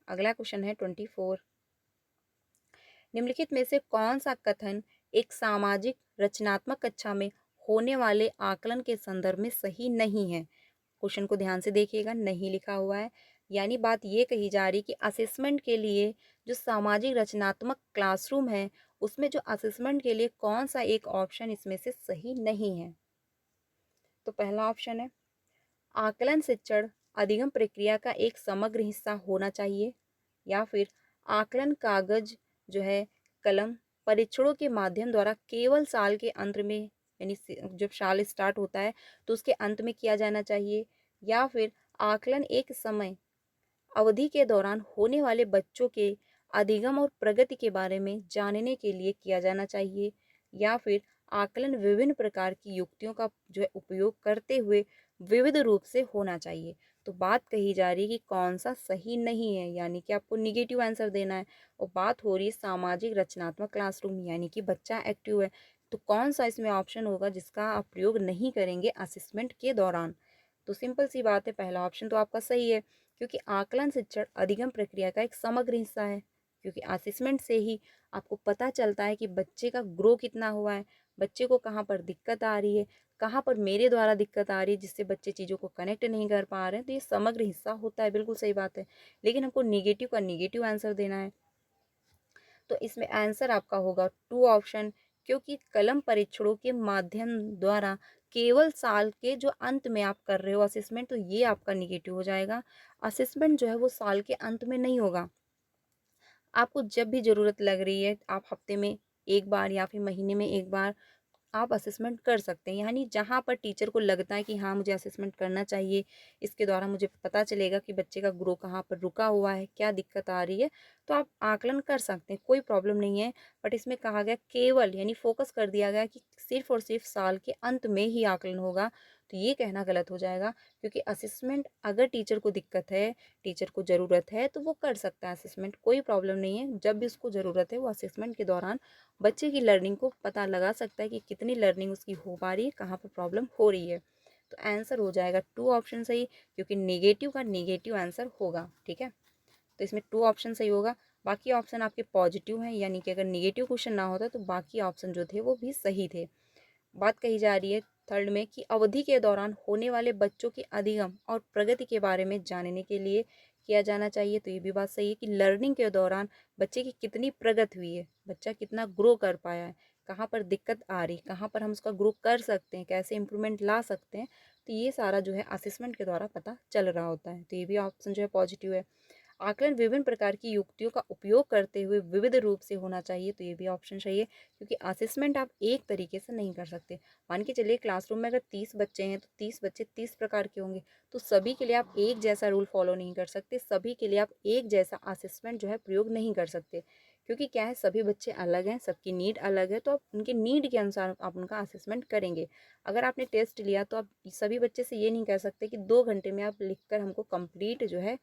अगला क्वेश्चन है 24। निम्नलिखित में से कौन सा कथन एक सामाजिक रचनात्मक कक्षा में होने वाले आकलन के संदर्भ में सही नहीं है? क्वेश्चन को ध्यान से देखिएगा, नहीं लिखा हुआ है। यानी बात ये कही जा रही कि असेसमेंट के लिए जो सामाजिक रचनात्मक क्लासरूम है, उसमें जो असेसमेंट के लिए कौन सा एक ऑप्शन इसमें से सही नहीं है? तो पहला ऑप्शन है आकलन शिक्षण अधिगम प्रक्रिया का एक समग्र हिस्सा होना चाहिए, या फिर आकलन कागज जो है कलम परीक्षणों के माध्यम द्वारा केवल साल के अंत में, यानी जब साल स्टार्ट होता है तो उसके अंत में किया जाना चाहिए, या फिर आकलन एक समय अवधि के दौरान होने वाले बच्चों के अधिगम और प्रगति के बारे में जानने के लिए किया जाना चाहिए, या फिर आकलन विभिन्न प्रकार की युक्तियों का जो है उपयोग करते हुए विविध रूप से होना चाहिए। तो बात कही जा रही है कि कौन सा सही नहीं है, यानी कि आपको निगेटिव आंसर देना है। और बात हो रही है सामाजिक रचनात्मक क्लासरूम, यानी कि बच्चा एक्टिव है। तो कौन सा इसमें ऑप्शन होगा जिसका आप प्रयोग नहीं करेंगे असेसमेंट के दौरान? तो सिंपल सी बात है, पहला ऑप्शन तो आपका सही है, क्योंकि आकलन शिक्षण अधिगम प्रक्रिया का एक समग्र हिस्सा है। क्योंकि असेसमेंट से ही आपको पता चलता है कि बच्चे का ग्रो कितना हुआ है, बच्चे को कहाँ पर दिक्कत आ रही है, कहाँ पर मेरे द्वारा दिक्कत आ रही है जिससे बच्चे चीज़ों को कनेक्ट नहीं कर पा रहे हैं। तो ये समग्र हिस्सा होता है, बिल्कुल सही बात है। लेकिन हमको निगेटिव का निगेटिव आंसर देना है, तो इसमें आंसर आपका होगा 2 ऑप्शन, क्योंकि कलम परीक्षणों के माध्यम द्वारा केवल साल के जो अंत में आप कर रहे हो असेसमेंट, तो ये आपका निगेटिव हो जाएगा। असेसमेंट जो है वो साल के अंत में नहीं होगा। आपको जब भी ज़रूरत लग रही है, आप हफ्ते में 1 बार या फिर महीने में 1 बार आप असेसमेंट कर सकते हैं। यानी जहाँ पर टीचर को लगता है कि हाँ, मुझे असेसमेंट करना चाहिए, इसके द्वारा मुझे पता चलेगा कि बच्चे का ग्रो कहाँ पर रुका हुआ है, क्या दिक्कत आ रही है, तो आप आकलन कर सकते हैं, कोई प्रॉब्लम नहीं है। बट इसमें कहा गया केवल, यानी फोकस कर दिया गया कि सिर्फ और सिर्फ साल के अंत में ही आकलन होगा, तो ये कहना गलत हो जाएगा। क्योंकि असेसमेंट अगर टीचर को दिक्कत है, टीचर को ज़रूरत है, तो वो कर सकता है असेसमेंट, कोई प्रॉब्लम नहीं है। जब भी उसको ज़रूरत है वो असेसमेंट के दौरान बच्चे की लर्निंग को पता लगा सकता है कि कितनी लर्निंग उसकी हो पा रही है, कहाँ पर प्रॉब्लम हो रही है। तो आंसर हो जाएगा 2 ऑप्शन सही, क्योंकि नेगेटिव का नेगेटिव आंसर होगा। ठीक है, तो इसमें 2 ऑप्शन सही होगा। बाकी ऑप्शन आपके पॉजिटिव हैं, यानी कि अगर नेगेटिव क्वेश्चन ना होता तो बाकी ऑप्शन जो थे वो भी सही थे। बात कही जा रही है थर्ड में कि अवधि के दौरान होने वाले बच्चों की अधिगम और प्रगति के बारे में जानने के लिए किया जाना चाहिए। तो ये भी बात सही है कि लर्निंग के दौरान बच्चे की कितनी प्रगति हुई है, बच्चा कितना ग्रो कर पाया है, कहाँ पर दिक्कत आ रही, कहाँ पर हम उसका ग्रो कर सकते हैं, कैसे इम्प्रूवमेंट ला सकते हैं, तो ये सारा जो है असेसमेंट के द्वारा पता चल रहा होता है। तो ये भी ऑप्शन जो है पॉजिटिव है। आकलन विभिन्न प्रकार की युक्तियों का उपयोग करते हुए विविध रूप से होना चाहिए, तो ये भी ऑप्शन सही है, क्योंकि असेसमेंट आप एक तरीके से नहीं कर सकते। मान के चलिए क्लासरूम में अगर 30 बच्चे हैं तो 30 बच्चे 30 प्रकार के होंगे, तो सभी के लिए आप एक जैसा रूल फॉलो नहीं कर सकते, सभी के लिए आप एक जैसा असेसमेंट जो है प्रयोग नहीं कर सकते। क्योंकि क्या है, सभी बच्चे अलग हैं, सबकी नीड अलग है, तो आप उनके नीड के अनुसार आप उनका असेसमेंट करेंगे। अगर आपने टेस्ट लिया तो आप सभी बच्चे से ये नहीं कह सकते कि 2 घंटे में आप लिखकर हमको कंप्लीट जो है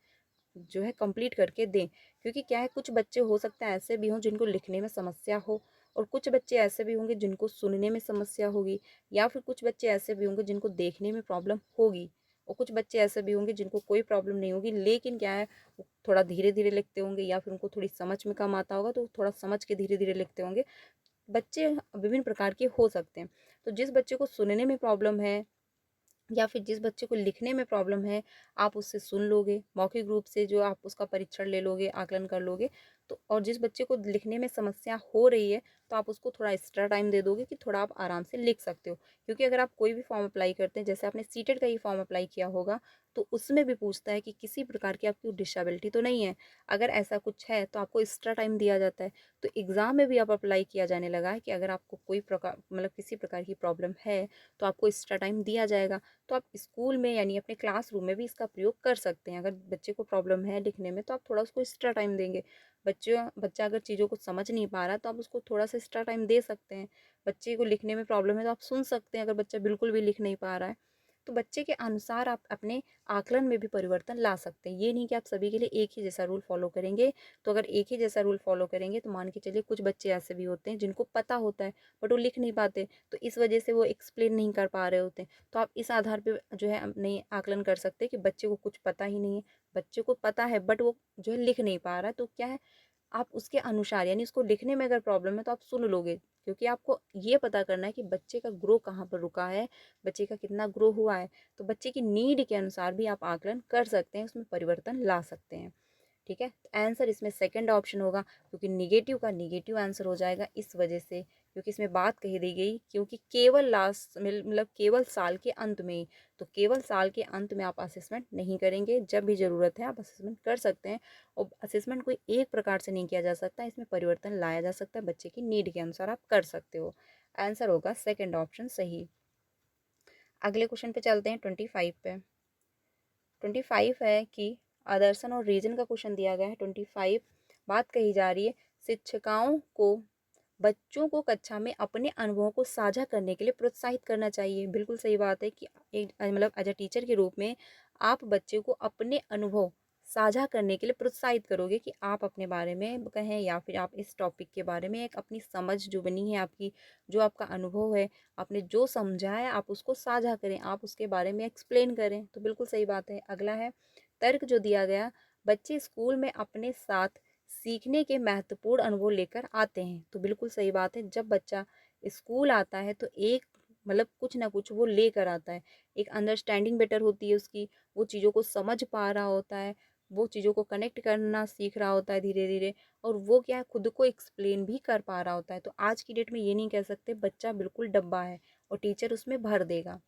कंप्लीट करके दें। क्योंकि क्या है, कुछ बच्चे हो सकता है ऐसे भी हों जिनको लिखने में समस्या हो, और कुछ बच्चे ऐसे भी होंगे जिनको सुनने में समस्या होगी, या फिर कुछ बच्चे ऐसे भी होंगे जिनको देखने में प्रॉब्लम होगी, और कुछ बच्चे ऐसे भी होंगे जिनको कोई प्रॉब्लम नहीं होगी, लेकिन क्या है, वो थोड़ा धीरे धीरे लिखते होंगे, या फिर उनको थोड़ी समझ में कम आता होगा तो थोड़ा समझ के धीरे धीरे लिखते होंगे। बच्चे विभिन्न प्रकार के हो सकते हैं। तो जिस बच्चे को सुनने में प्रॉब्लम है, या फिर जिस बच्चे को लिखने में प्रॉब्लम है, आप उससे सुन लोगे, मौखिक रूप से जो आप उसका परीक्षण ले लोगे, आकलन कर लोगे। तो और जिस बच्चे को लिखने में समस्या हो रही है, तो आप उसको थोड़ा एक्स्ट्रा टाइम दे दोगे कि थोड़ा आप आराम से लिख सकते हो। क्योंकि अगर आप कोई भी फॉर्म अप्लाई करते हैं, जैसे आपने सीटेट का ही फॉर्म अप्लाई किया होगा, तो उसमें भी पूछता है कि किसी प्रकार की आपकी डिसेबिलिटी तो नहीं है। अगर ऐसा कुछ है तो आपको एक्स्ट्रा टाइम दिया जाता है। तो एग्ज़ाम में भी अब अप्लाई किया जाने लगा है कि अगर आपको कोई प्रकार, मतलब किसी प्रकार की प्रॉब्लम है, तो आपको एक्स्ट्रा टाइम दिया जाएगा। तो आप स्कूल में, यानी अपने क्लासरूम में भी इसका प्रयोग कर सकते हैं। अगर बच्चे को प्रॉब्लम है लिखने में, तो आप थोड़ा उसको एक्स्ट्रा टाइम देंगे। बच्चा अगर चीज़ों को समझ नहीं पा रहा, तो आप उसको थोड़ा सा एक्स्ट्रा टाइम दे सकते हैं। बच्चे को लिखने में प्रॉब्लम है तो आप सुन सकते हैं, अगर बच्चा बिल्कुल भी लिख नहीं पा रहा है। तो बच्चे के अनुसार आप अपने आकलन में भी परिवर्तन ला सकते हैं। ये नहीं कि आप सभी के लिए एक ही जैसा रूल फॉलो करेंगे। तो अगर एक ही जैसा रूल फॉलो करेंगे तो मान के चलिए कुछ बच्चे ऐसे भी होते हैं जिनको पता होता है बट वो लिख नहीं पाते, तो इस वजह से वो एक्सप्लेन नहीं कर पा रहे होते हैं। तो आप इस आधार पे जो है अपने आकलन कर सकते हैं कि बच्चे को कुछ पता ही नहीं है, बच्चे को पता है बट वो जो है लिख नहीं पा रहा है, तो क्या है, आप उसके अनुसार यानी उसको लिखने में अगर प्रॉब्लम है तो आप सुन लोगे, क्योंकि आपको ये पता करना है कि बच्चे का ग्रो कहाँ पर रुका है, बच्चे का कितना ग्रो हुआ है। तो बच्चे की नीड के अनुसार भी आप आकलन कर सकते हैं, उसमें परिवर्तन ला सकते हैं। ठीक है, तो आंसर इसमें सेकंड ऑप्शन होगा, क्योंकि निगेटिव का निगेटिव आंसर हो जाएगा इस वजह से, क्योंकि इसमें बात कही दी गई क्योंकि केवल लास्ट मतलब केवल साल के अंत में ही, तो केवल साल के अंत में आप असेसमेंट नहीं करेंगे, जब भी ज़रूरत है आप असेसमेंट कर सकते हैं। और असेसमेंट कोई एक प्रकार से नहीं किया जा सकता, इसमें परिवर्तन लाया जा सकता है, बच्चे की नीड के अनुसार आप कर सकते हो। आंसर होगा सेकेंड ऑप्शन सही। अगले क्वेश्चन पे चलते हैं 25 पे। 25 है कि आदर्शन और रीजन का क्वेश्चन दिया गया है। 25 बात कही जा रही है शिक्षिकाओं को बच्चों को कक्षा में अपने अनुभवों को साझा करने के लिए प्रोत्साहित करना चाहिए। बिल्कुल सही बात है कि एक मतलब एज अ टीचर के रूप में आप बच्चे को अपने अनुभव साझा करने के लिए प्रोत्साहित करोगे कि आप अपने बारे में कहें या फिर आप इस टॉपिक के बारे में एक अपनी समझ जो बनी है आपकी, जो आपका अनुभव है, आपने जो समझा है आप उसको साझा करें, आप उसके बारे में एक्सप्लेन करें। तो बिल्कुल सही बात है। अगला है तर्क जो दिया गया, बच्चे स्कूल में अपने साथ सीखने के महत्वपूर्ण अनुभव लेकर आते हैं। तो बिल्कुल सही बात है, जब बच्चा स्कूल आता है तो एक मतलब कुछ ना कुछ वो लेकर आता है, एक अंडरस्टैंडिंग बेटर होती है उसकी, वो चीज़ों को समझ पा रहा होता है, वो चीज़ों को कनेक्ट करना सीख रहा होता है धीरे धीरे, और वो क्या है खुद को एक्सप्लेन भी कर पा रहा होता है। तो आज की डेट में ये नहीं कह सकते बच्चा बिल्कुल डब्बा है और टीचर उसमें भर देगा।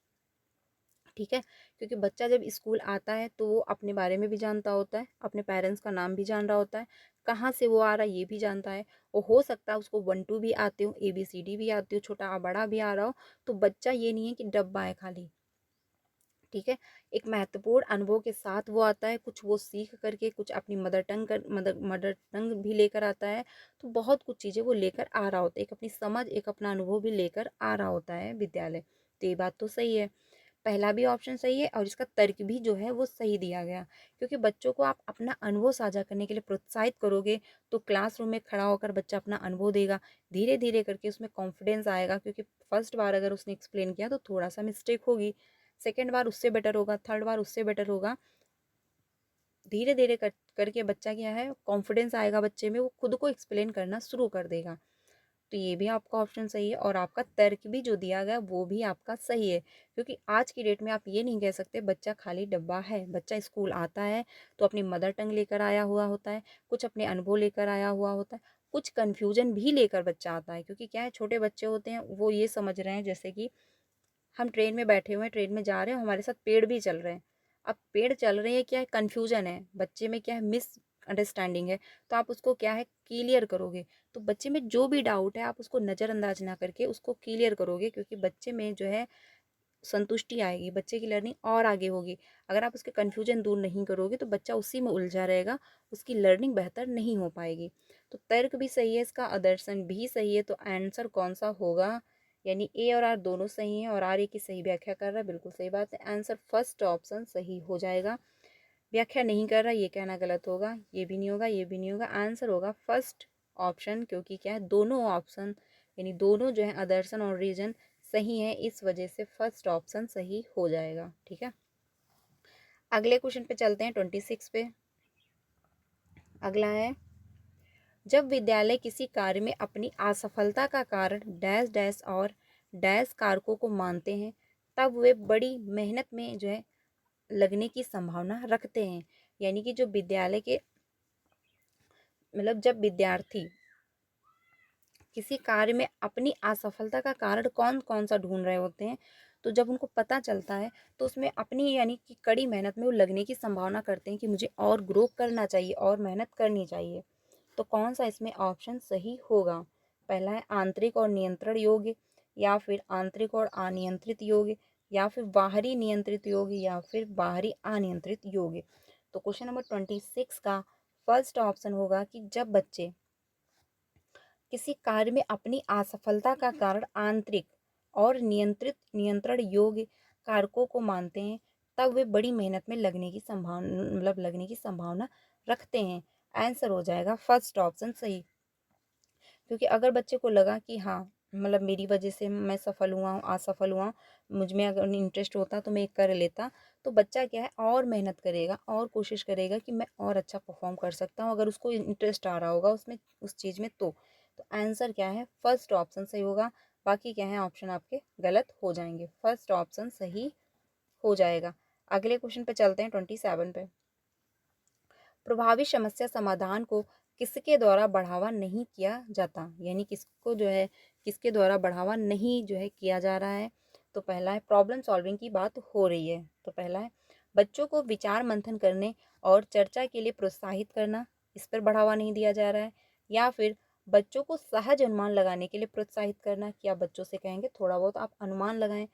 ठीक है, क्योंकि बच्चा जब स्कूल आता है तो वो अपने बारे में भी जानता होता है, अपने पेरेंट्स का नाम भी जान रहा होता है, कहाँ से वो आ रहा है ये भी जानता है, और हो सकता है उसको 1 2 भी आते हो, ABCD भी आती हो, छोटा बड़ा भी आ रहा हो। तो बच्चा ये नहीं है कि डब्बा है खाली। ठीक है, एक महत्वपूर्ण अनुभव के साथ वो आता है, कुछ वो सीख करके कुछ अपनी मदर टंग भी लेकर आता है। तो बहुत कुछ चीज़ें वो लेकर आ रहा होता है, एक अपनी समझ एक अपना अनुभव भी लेकर आ रहा होता है विद्यालय। तो ये बात तो सही है, पहला भी ऑप्शन सही है और इसका तर्क भी जो है वो सही दिया गया, क्योंकि बच्चों को आप अपना अनुभव साझा करने के लिए प्रोत्साहित करोगे तो क्लासरूम में खड़ा होकर बच्चा अपना अनुभव देगा, धीरे धीरे करके उसमें कॉन्फिडेंस आएगा, क्योंकि फर्स्ट बार अगर उसने एक्सप्लेन किया तो थोड़ा सा मिस्टेक होगी, सेकेंड बार उससे बेटर होगा, थर्ड बार उससे बेटर होगा, धीरे धीरे करके बच्चा क्या है कॉन्फिडेंस आएगा बच्चे में, वो खुद को एक्सप्लेन करना शुरू कर देगा। तो ये भी आपका ऑप्शन सही है और आपका तर्क भी जो दिया गया वो भी आपका सही है, क्योंकि आज की डेट में आप ये नहीं कह सकते बच्चा खाली डब्बा है। बच्चा स्कूल आता है तो अपनी मदर टंग लेकर आया हुआ होता है, कुछ अपने अनुभव लेकर आया हुआ होता है, कुछ कन्फ्यूजन भी लेकर बच्चा आता है, क्योंकि क्या है छोटे बच्चे होते हैं वो ये समझ रहे हैं जैसे कि हम ट्रेन में बैठे हुए हैं, ट्रेन में जा रहे हैं, हमारे साथ पेड़ भी चल रहे हैं। अब पेड़ चल रहे हैं क्या है कन्फ्यूजन है बच्चे में, क्या है मिस अंडरस्टैंडिंग है, तो आप उसको क्या है क्लियर करोगे। तो बच्चे में जो भी डाउट है आप उसको नज़रअंदाज ना करके उसको क्लियर करोगे, क्योंकि बच्चे में जो है संतुष्टि आएगी, बच्चे की लर्निंग और आगे होगी। अगर आप उसके कन्फ्यूजन दूर नहीं करोगे तो बच्चा उसी में उलझा रहेगा, उसकी लर्निंग बेहतर नहीं हो पाएगी। तो तर्क भी सही है इसका, आदर्शन भी सही है, तो आंसर कौन सा होगा, यानी ए और आर दोनों सही हैं और आर ए की सही व्याख्या कर रहा है, बिल्कुल सही बात है, आंसर फर्स्ट ऑप्शन सही हो जाएगा। व्याख्या नहीं कर रहा ये कहना गलत होगा, ये भी नहीं होगा, ये भी नहीं होगा, आंसर होगा फर्स्ट ऑप्शन, क्योंकि क्या है दोनों ऑप्शन यानी दोनों जो है आदर्शन और रीजन सही है, इस वजह से फर्स्ट ऑप्शन सही हो जाएगा। ठीक है, अगले क्वेश्चन पे चलते हैं 26 पे। अगला है जब विद्यालय किसी कार्य में अपनी असफलता का कारण डैश डैश और डैश कारकों को मानते हैं तब वे बड़ी मेहनत में जो है लगने की संभावना रखते हैं। यानी कि जो विद्यालय के मतलब जब विद्यार्थी किसी कार्य में अपनी असफलता का कारण कौन कौन सा ढूंढ रहे होते हैं, तो जब उनको पता चलता है तो उसमें अपनी यानी कि कड़ी मेहनत में वो लगने की संभावना करते हैं कि मुझे और ग्रो करना चाहिए और मेहनत करनी चाहिए। तो कौन सा इसमें ऑप्शन सही होगा, पहला है आंतरिक और नियंत्रण योग्य, या फिर आंतरिक और अनियंत्रित योग्य, या फिर बाहरी नियंत्रित योग्य, या फिर बाहरी अनियंत्रित योग्य। तो क्वेश्चन नंबर 26 का फर्स्ट ऑप्शन होगा कि जब बच्चे किसी कार्य में अपनी असफलता का कारण आंतरिक और नियंत्रण योग्य कारकों को मानते हैं, तब वे बड़ी मेहनत में लगने की संभावना रखते हैं। आंसर हो जाएगा फर्स्ट ऑप्शन सही। क्योंकि अगर बच्चे को लगा कि हाँ, मेरी वजह से मैं सफल हुआ हूँ, असफल हुआ हूँ, मुझ में अगर इंटरेस्ट होता तो मैं ये कर लेता, तो बच्चा क्या है और मेहनत करेगा और कोशिश करेगा कि मैं और अच्छा परफॉर्म कर सकता हूँ, अगर उसको इंटरेस्ट आ रहा होगा उसमें, उस चीज़ में तो आंसर क्या है, फर्स्ट ऑप्शन सही होगा। बाकी क्या है ऑप्शन आपके गलत हो जाएंगे, फर्स्ट ऑप्शन सही हो जाएगा। अगले क्वेश्चन पे चलते हैं 27 पे। प्रभावी समस्या समाधान को किसके द्वारा बढ़ावा नहीं किया जाता, यानी किसके द्वारा बढ़ावा नहीं किया जा रहा है। तो पहला है प्रॉब्लम सॉल्विंग की बात हो रही है, तो पहला है बच्चों को विचार मंथन करने और चर्चा के लिए प्रोत्साहित करना, इस पर बढ़ावा नहीं दिया जा रहा है। या फिर बच्चों को सहज अनुमान लगाने के लिए प्रोत्साहित करना, कि आप बच्चों से कहेंगे थोड़ा बहुत आप अनुमान लगाएं।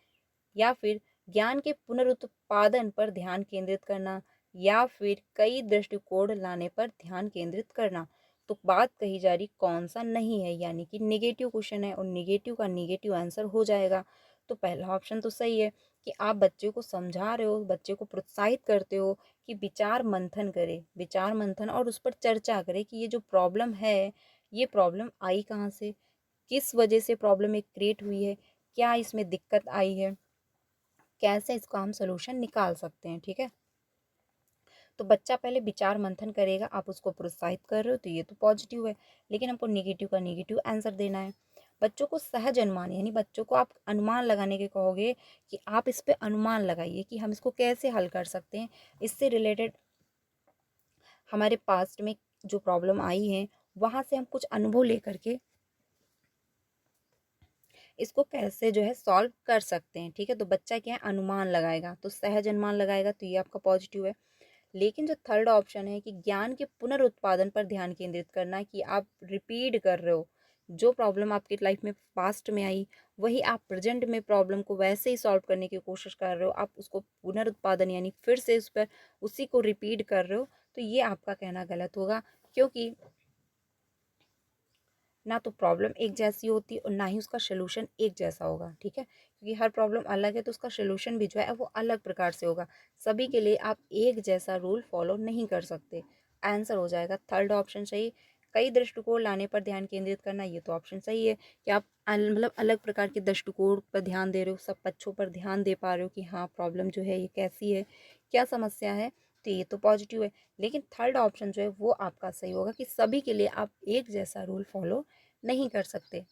या फिर ज्ञान के पुनरुत्पादन पर ध्यान केंद्रित करना, या फिर कई दृष्टिकोण लाने पर ध्यान केंद्रित करना। तो बात कही जा रही कौन सा नहीं है, यानी कि नेगेटिव क्वेश्चन है और नेगेटिव का नेगेटिव आंसर हो जाएगा। तो पहला ऑप्शन तो सही है कि आप बच्चे को समझा रहे हो, बच्चे को प्रोत्साहित करते हो कि विचार मंथन करे, विचार मंथन और उस पर चर्चा करे कि ये जो प्रॉब्लम है, ये प्रॉब्लम आई कहाँ से, किस वजह से प्रॉब्लम एक क्रिएट हुई है, क्या इसमें दिक्कत आई है, कैसे इसका हम सोल्यूशन निकाल सकते हैं। ठीक है, तो बच्चा पहले विचार मंथन करेगा, आप उसको प्रोत्साहित कर रहे हो तो ये तो पॉजिटिव है। लेकिन हमको नेगेटिव का नेगेटिव आंसर देना है। बच्चों को सहज अनुमान, यानी बच्चों को आप अनुमान लगाने के कहोगे कि आप इस पे अनुमान लगाइए कि हम इसको कैसे हल कर सकते हैं, इससे रिलेटेड हमारे पास्ट में जो प्रॉब्लम आई है वहाँ से हम कुछ अनुभव लेकर के इसको कैसे सॉल्व कर सकते हैं। ठीक है, तो बच्चा क्या है अनुमान लगाएगा, तो सहज अनुमान लगाएगा, तो ये आपका पॉजिटिव है। लेकिन जो थर्ड ऑप्शन है कि ज्ञान के पुनरुत्पादन पर ध्यान केंद्रित करना, कि आप रिपीट कर रहे हो जो प्रॉब्लम आपकी लाइफ में पास्ट में आई, वही आप प्रेजेंट में प्रॉब्लम को वैसे ही सॉल्व करने की कोशिश कर रहे हो, आप उसको पुनरुत्पादन यानी फिर से उस पर उसी को रिपीट कर रहे हो, तो ये आपका कहना गलत होगा। क्योंकि ना तो प्रॉब्लम एक जैसी होती और ना ही उसका सोल्यूशन एक जैसा होगा। ठीक है, क्योंकि हर प्रॉब्लम अलग है तो उसका सोल्यूशन भी जो है वो अलग प्रकार से होगा। सभी के लिए आप एक जैसा रूल फॉलो नहीं कर सकते। आंसर हो जाएगा थर्ड ऑप्शन सही। कई दृष्टिकोण लाने पर ध्यान केंद्रित करना, ये तो ऑप्शन सही है कि आप अलग प्रकार के दृष्टिकोण पर ध्यान दे रहे हो, सब पक्षों पर ध्यान दे पा रहे हो कि हाँ प्रॉब्लम जो है ये कैसी है, क्या समस्या है, तो ये तो पॉजिटिव है। लेकिन थर्ड ऑप्शन जो है वो आपका सही होगा कि सभी के लिए आप एक जैसा रूल फॉलो नहीं कर सकते।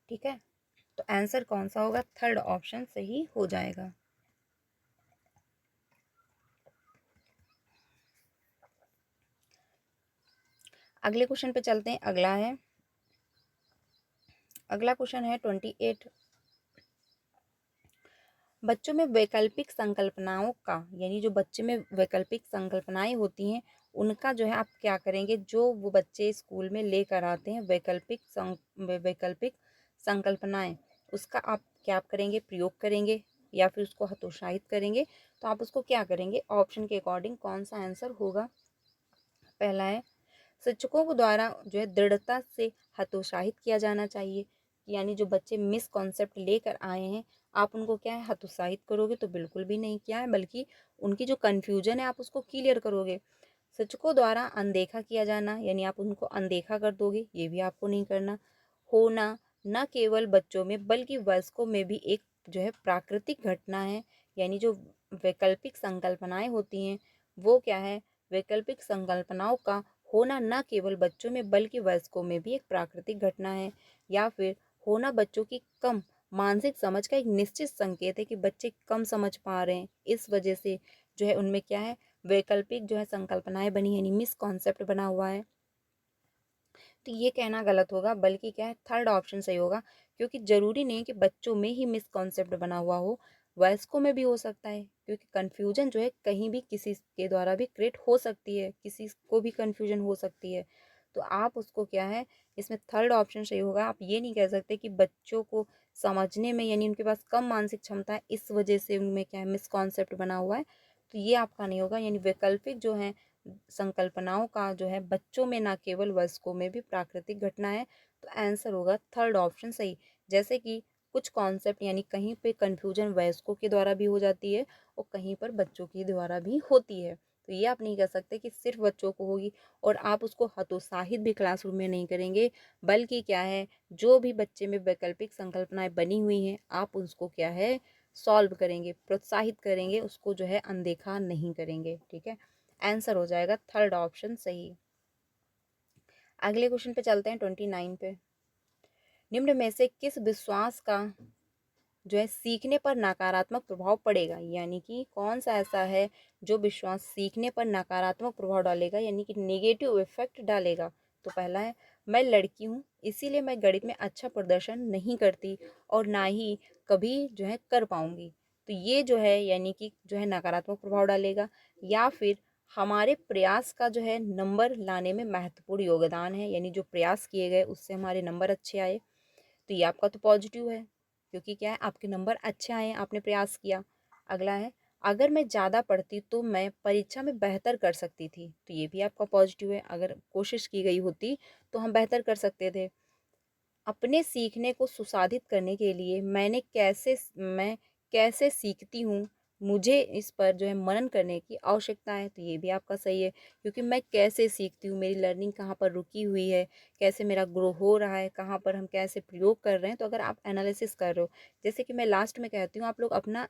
ठीक है, तो आंसर कौन सा होगा, थर्ड ऑप्शन सही हो जाएगा। अगले क्वेश्चन पे चलते हैं। अगला क्वेश्चन है 28। बच्चों में वैकल्पिक संकल्पनाओं का, यानी जो बच्चे में वैकल्पिक संकल्पनाएं होती हैं उनका आप क्या करेंगे, जो वो बच्चे स्कूल में लेकर आते हैं वैकल्पिक संकल्पनाएं, उसका आप क्या करेंगे, प्रयोग करेंगे या फिर उसको हतोत्साहित करेंगे। तो आप उसको क्या करेंगे, ऑप्शन के अकॉर्डिंग कौन सा आंसर होगा। पहला है शिक्षकों को द्वारा दृढ़ता से हतोत्साहित किया जाना चाहिए, यानी जो बच्चे मिसकॉन्सेप्ट लेकर आए हैं आप उनको क्या है हतोत्साहित करोगे, तो बिल्कुल भी नहीं किया है, बल्कि उनकी जो कन्फ्यूजन है आप उसको क्लियर करोगे। शिक्षकों द्वारा अनदेखा किया जाना, यानी आप उनको अनदेखा कर दोगे, ये भी आपको नहीं करना। होना न केवल बच्चों में बल्कि वयस्कों में भी एक प्राकृतिक घटना है, यानी जो वैकल्पिक संकल्पनाएं होती हैं वो क्या है, वैकल्पिक संकल्पनाओं का होना न केवल बच्चों में बल्कि वयस्कों में भी एक प्राकृतिक घटना है। या फिर होना बच्चों की कम मानसिक समझ का एक निश्चित संकेत है, कि बच्चे कम समझ पा रहे हैं, इस वजह से उनमें क्या है वैकल्पिक संकल्पनाएं बनी, यानी मिस कॉन्सेप्ट बना हुआ है। तो ये कहना गलत होगा, बल्कि क्या है थर्ड ऑप्शन सही होगा। क्योंकि जरूरी नहीं कि बच्चों में ही मिसकॉन्सेप्ट बना हुआ हो, वयस्कों में भी हो सकता है, क्योंकि कन्फ्यूजन कहीं भी किसी के द्वारा भी क्रिएट हो सकती है, किसी को भी कन्फ्यूजन हो सकती है। तो आप उसको क्या है, इसमें थर्ड ऑप्शन सही होगा। आप ये नहीं कह सकते कि बच्चों को समझने में, यानी उनके पास कम मानसिक क्षमता है इस वजह से उनमें क्या है मिसकॉन्सेप्ट बना हुआ है, तो ये आपका नहीं होगा। यानी वैकल्पिक है संकल्पनाओं का बच्चों में ना केवल वयस्कों में भी प्राकृतिक घटना है, तो आंसर होगा थर्ड ऑप्शन सही। जैसे कि कुछ कॉन्सेप्ट यानी कहीं पे कन्फ्यूजन वयस्कों के द्वारा भी हो जाती है और कहीं पर बच्चों के द्वारा भी होती है। तो ये आप नहीं कह सकते कि सिर्फ बच्चों को होगी, और आप उसको हतोत्साहित भी क्लासरूम में नहीं करेंगे, बल्कि क्या है, जो भी बच्चे में वैकल्पिक संकल्पनाएं बनी हुई हैं आप उसको क्या है सॉल्व करेंगे, प्रोत्साहित करेंगे, उसको जो है अनदेखा नहीं करेंगे। ठीक है, आंसर हो जाएगा थर्ड ऑप्शन सही। अगले क्वेश्चन पे चलते हैं 29 पे। निम्न में से किस विश्वास का जो है सीखने पर नकारात्मक प्रभाव पड़ेगा, यानी कि कौन सा ऐसा है जो विश्वास सीखने पर नकारात्मक प्रभाव डालेगा, यानी कि नेगेटिव इफेक्ट डालेगा। तो पहला है, मैं लड़की हूँ इसीलिए मैं गणित में अच्छा प्रदर्शन नहीं करती और ना ही कभी जो है कर पाऊंगी। तो ये जो है यानी कि जो है नकारात्मक प्रभाव डालेगा। या फिर हमारे प्रयास का जो है नंबर लाने में महत्वपूर्ण योगदान है, यानी जो प्रयास किए गए उससे हमारे नंबर अच्छे आए, तो ये आपका तो पॉजिटिव है, क्योंकि क्या है आपके नंबर अच्छे आए, आपने प्रयास किया। अगला है, अगर मैं ज़्यादा पढ़ती तो मैं परीक्षा में बेहतर कर सकती थी, तो ये भी आपका पॉजिटिव है, अगर कोशिश की गई होती तो हम बेहतर कर सकते थे। अपने सीखने को सुसाधित करने के लिए मैं कैसे सीखती हूँ, मुझे इस पर जो है मनन करने की आवश्यकता है, तो ये भी आपका सही है, क्योंकि मैं कैसे सीखती हूँ, मेरी लर्निंग कहाँ पर रुकी हुई है, कैसे मेरा ग्रो हो रहा है, कहाँ पर हम कैसे प्रयोग कर रहे हैं। तो अगर आप एनालिसिस कर रहे हो, जैसे कि मैं लास्ट में कहती हूँ, आप लोग अपना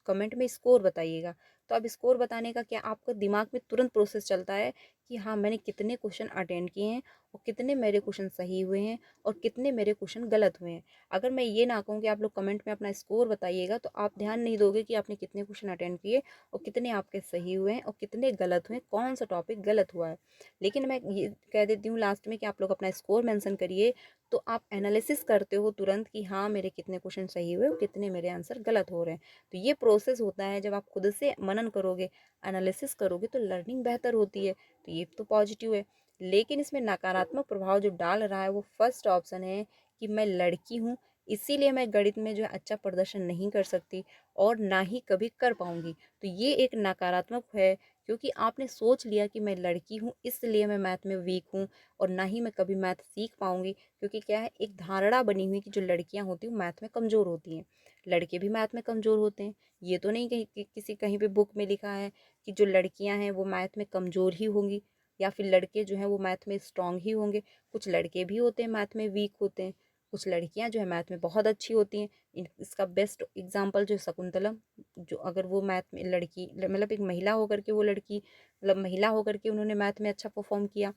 कमेंट में स्कोर बताइएगा। तो अब स्कोर बताने का क्या, आपका दिमाग में तुरंत प्रोसेस चलता है कि हाँ मैंने कितने क्वेश्चन अटेंड किए हैं और कितने मेरे क्वेश्चन सही हुए हैं और कितने मेरे क्वेश्चन गलत हुए हैं। अगर मैं ये ना कहूँ कि आप लोग कमेंट में अपना स्कोर बताइएगा, तो आप ध्यान नहीं दोगे कि आपने कितने क्वेश्चन अटेंड किए और कितने आपके सही हुए हैं और कितने गलत हुए, कौन सा टॉपिक गलत हुआ है। लेकिन मैं ये कह देती हूँ लास्ट में कि आप लोग अपना स्कोर मेंशन करिए, तो आप एनालिसिस करते हो तुरंत कि हाँ मेरे कितने क्वेश्चन सही हुए और कितने मेरे आंसर गलत हो रहे हैं। तो ये प्रोसेस होता है, जब आप खुद से मनन करोगे, एनालिसिस करोगे, तो लर्निंग बेहतर होती है। तो ये तो पॉजिटिव है। लेकिन इसमें नकारात्मक प्रभाव जो डाल रहा है वो फर्स्ट ऑप्शन है कि मैं लड़की हूँ इसीलिए मैं गणित में जो है अच्छा प्रदर्शन नहीं कर सकती और ना ही कभी कर पाऊंगी। तो ये एक नकारात्मक है, क्योंकि आपने सोच लिया कि मैं लड़की हूँ इसलिए मैं मैथ में वीक हूँ और ना ही मैं कभी मैथ सीख पाऊंगी। क्योंकि क्या है, एक धारणा बनी हुई कि जो लड़कियां होती हैं मैथ में कमज़ोर होती हैं, लड़के भी मैथ में कमज़ोर होते हैं। ये तो नहीं कहीं किसी कहीं पे बुक में लिखा है कि जो लड़कियां हैं वो मैथ में कमज़ोर ही होंगी या फिर लड़के जो हैं वो मैथ में स्ट्रांग ही होंगे। कुछ लड़के भी होते हैं मैथ में वीक होते हैं, कुछ लड़कियां जो है मैथ में बहुत अच्छी होती हैं। इसका बेस्ट एग्जांपल जो शकुंतलम, जो अगर वो मैथ में लड़की मतलब एक महिला होकर के वो लड़की मतलब महिला होकर के उन्होंने मैथ में अच्छा परफॉर्म किया।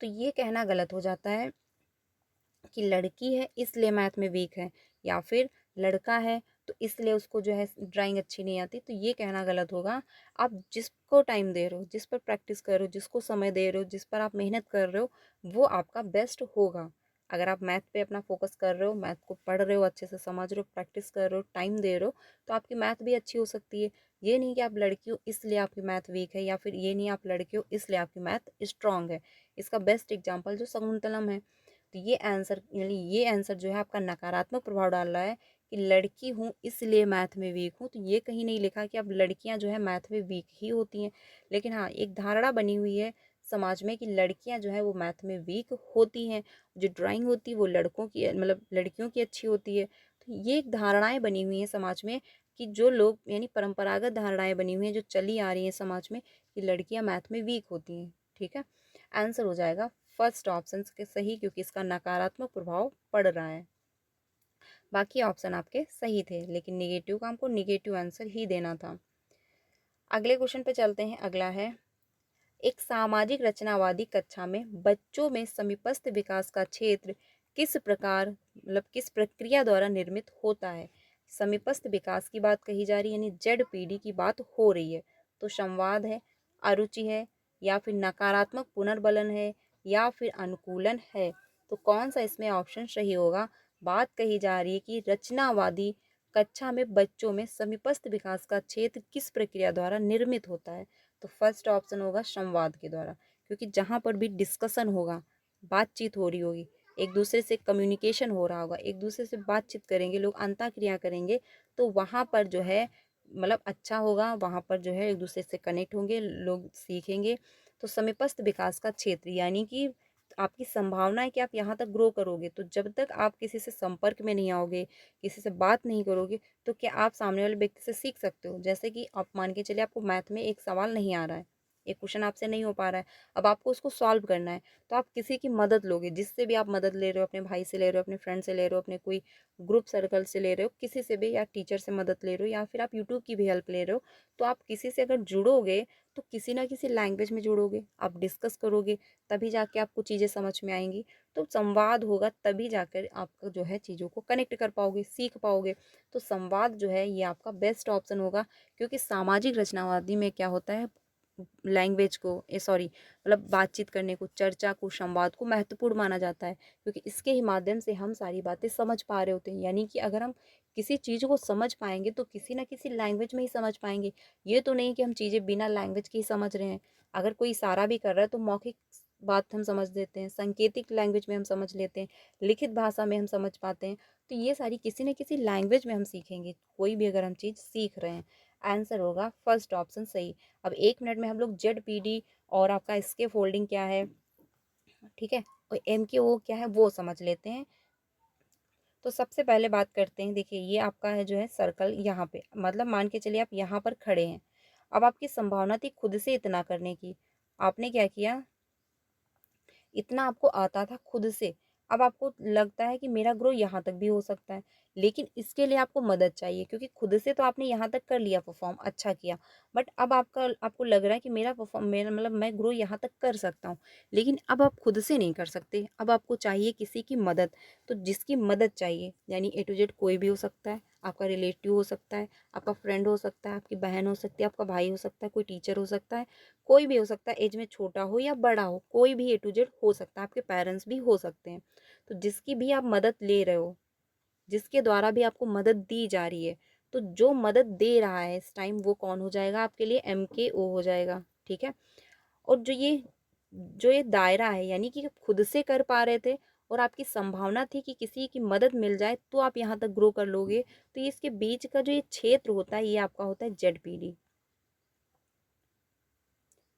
तो ये कहना गलत हो जाता है कि लड़की है इसलिए मैथ में वीक है, या फिर लड़का है तो इसलिए उसको जो है ड्राइंग अच्छी नहीं आती, तो ये कहना गलत होगा। आप जिसको टाइम दे रहे हो, जिस पर प्रैक्टिस कर रहे हो, जिसको समय दे रहे हो, जिस पर आप मेहनत कर रहे हो, वो आपका बेस्ट होगा। अगर आप मैथ पे अपना फोकस कर रहे हो, मैथ को पढ़ रहे हो, अच्छे से समझ रहे हो, प्रैक्टिस कर रहे हो, टाइम दे रहे हो, तो आपकी मैथ भी अच्छी हो सकती है। ये नहीं कि आप लड़की हो इसलिए आपकी मैथ वीक है, या फिर ये नहीं आप लड़के हो इसलिए आपकी मैथ स्ट्रांग है। इसका बेस्ट एग्जाम्पल जो शकुंतलम है। तो ये आंसर यानी ये आंसर जो है आपका नकारात्मक प्रभाव डाल रहा है कि लड़की हूँ इसलिए मैथ में वीक हूँ। तो ये कहीं नहीं लिखा कि अब लड़कियां जो है मैथ में वीक ही होती हैं। लेकिन हाँ, एक धारणा बनी हुई है समाज में कि लड़कियां जो है वो मैथ में वीक होती हैं, जो ड्राइंग होती है वो लड़कों की मतलब लड़कियों की अच्छी होती है। तो ये एक धारणाएं बनी हुई हैं समाज में, कि जो लोग यानी परंपरागत धारणाएं बनी हुई हैं जो चली आ रही हैं समाज में, कि लड़कियां मैथ में वीक होती हैं। ठीक है, आंसर हो जाएगा फर्स्ट ऑप्शन के सही, क्योंकि इसका नकारात्मक प्रभाव पड़ रहा है। बाकी ऑप्शन आपके सही थे, लेकिन निगेटिव का हमको निगेटिव आंसर ही देना था। अगले क्वेश्चन पे चलते हैं। अगला है, एक सामाजिक रचनावादी कक्षा में बच्चों में समीपस्थ विकास का क्षेत्र किस प्रकार मतलब किस प्रक्रिया द्वारा निर्मित होता है। समीपस्थ विकास की बात कही जा रही है, यानी जेड पीढ़ी की बात हो रही है। तो संवाद है, अरुचि है, या फिर नकारात्मक पुनर्बलन है, या फिर अनुकूलन है। तो कौन सा इसमें ऑप्शन सही होगा। बात कही जा रही है कि रचनावादी कक्षा में बच्चों में समीपस्थ विकास का क्षेत्र किस प्रक्रिया द्वारा निर्मित होता है। तो फर्स्ट ऑप्शन होगा संवाद के द्वारा, क्योंकि जहाँ पर भी डिस्कशन होगा, बातचीत हो रही होगी, एक दूसरे से कम्युनिकेशन हो रहा होगा, एक दूसरे से बातचीत करेंगे लोग, अंतःक्रिया करेंगे, तो वहाँ पर जो है मतलब अच्छा होगा, वहाँ पर जो है एक दूसरे से कनेक्ट होंगे, लोग सीखेंगे। तो समीपस्थ विकास का क्षेत्र यानी कि आपकी संभावना है कि आप यहाँ तक ग्रो करोगे। तो जब तक आप किसी से संपर्क में नहीं आओगे, किसी से बात नहीं करोगे, तो क्या आप सामने वाले व्यक्ति से सीख सकते हो? जैसे कि आप मान के चलिए आपको मैथ में एक सवाल नहीं आ रहा है, एक क्वेश्चन आपसे नहीं हो पा रहा है, अब आपको उसको सॉल्व करना है, तो आप किसी की मदद लोगे, जिससे भी आप मदद ले रहे हो, अपने भाई से ले रहे हो, अपने फ्रेंड से ले रहे हो, अपने कोई ग्रुप सर्कल से ले रहे हो, किसी से भी, या टीचर से मदद ले रहे हो, या फिर आप यूट्यूब की भी हेल्प ले रहे हो। तो आप किसी से अगर जुड़ोगे तो किसी ना किसी लैंग्वेज में जुड़ोगे, आप डिस्कस करोगे, तभी जाके आपको चीज़ें समझ में आएंगी। तो संवाद होगा तभी जाकर आपका जो है चीज़ों को कनेक्ट कर पाओगे, सीख पाओगे। तो संवाद जो है ये आपका बेस्ट ऑप्शन होगा, क्योंकि सामाजिक रचनावादी में क्या होता है, लैंग्वेज को सॉरी मतलब बातचीत करने को, चर्चा को, संवाद को महत्वपूर्ण माना जाता है, क्योंकि इसके ही माध्यम से हम सारी बातें समझ पा रहे होते हैं। यानी कि अगर हम किसी चीज़ को समझ पाएंगे तो किसी ना किसी लैंग्वेज में ही समझ पाएंगे। ये तो नहीं कि हम चीज़ें बिना लैंग्वेज के ही समझ रहे हैं। अगर कोई इशारा भी कर रहा है तो मौखिक बात हम समझ लेते हैं, सांकेतिक लैंग्वेज में हम समझ लेते हैं, लिखित भाषा में हम समझ पाते हैं। तो ये सारी किसी न किसी लैंग्वेज में हम सीखेंगे, कोई भी अगर हम चीज़ सीख रहे हैं। आंसर होगा फर्स्ट ऑप्शन सही। अब 1 मिनट में हम लोग जेड और आपका इसके फोल्डिंग क्या है, ठीक है, और MKO क्या है वो समझ लेते हैं। तो सबसे पहले बात करते हैं, देखिए ये आपका है जो है सर्कल, यहाँ पे मतलब मान के चलिए आप यहाँ पर खड़े हैं। अब आपकी संभावना थी खुद से इतना करने की, आपने क्या किया, इतना आपको आता था खुद से। अब आपको लगता है कि मेरा ग्रो यहाँ तक भी हो सकता है, लेकिन इसके लिए आपको मदद चाहिए, क्योंकि खुद से तो आपने यहाँ तक कर लिया, परफॉर्म अच्छा किया। बट अब आपको लग रहा है कि मेरा मतलब मैं ग्रो यहाँ तक कर सकता हूँ, लेकिन अब आप खुद से नहीं कर सकते, अब आपको चाहिए किसी की मदद। तो जिसकी मदद चाहिए, यानी A to Z कोई भी हो सकता है, आपका रिलेटिव हो सकता है, आपका फ्रेंड हो सकता है, आपकी बहन हो सकती है, आपका भाई हो सकता है, कोई टीचर हो सकता है, कोई भी हो सकता है, एज में छोटा हो या बड़ा हो, कोई भी A to Z हो सकता है, आपके पेरेंट्स भी हो सकते हैं। तो जिसकी भी आप मदद ले रहे हो, जिसके द्वारा भी आपको मदद दी जा रही है, तो जो मदद दे रहा है इस टाइम वो कौन हो जाएगा आपके लिए, MKO हो जाएगा। ठीक है। और जो ये दायरा है, यानी कि आप खुद से कर पा रहे थे और आपकी संभावना थी कि किसी की मदद मिल जाए तो आप यहाँ तक ग्रो कर लोगे, तो ये इसके बीच का जो ये क्षेत्र होता है ये आपका होता है ZPD।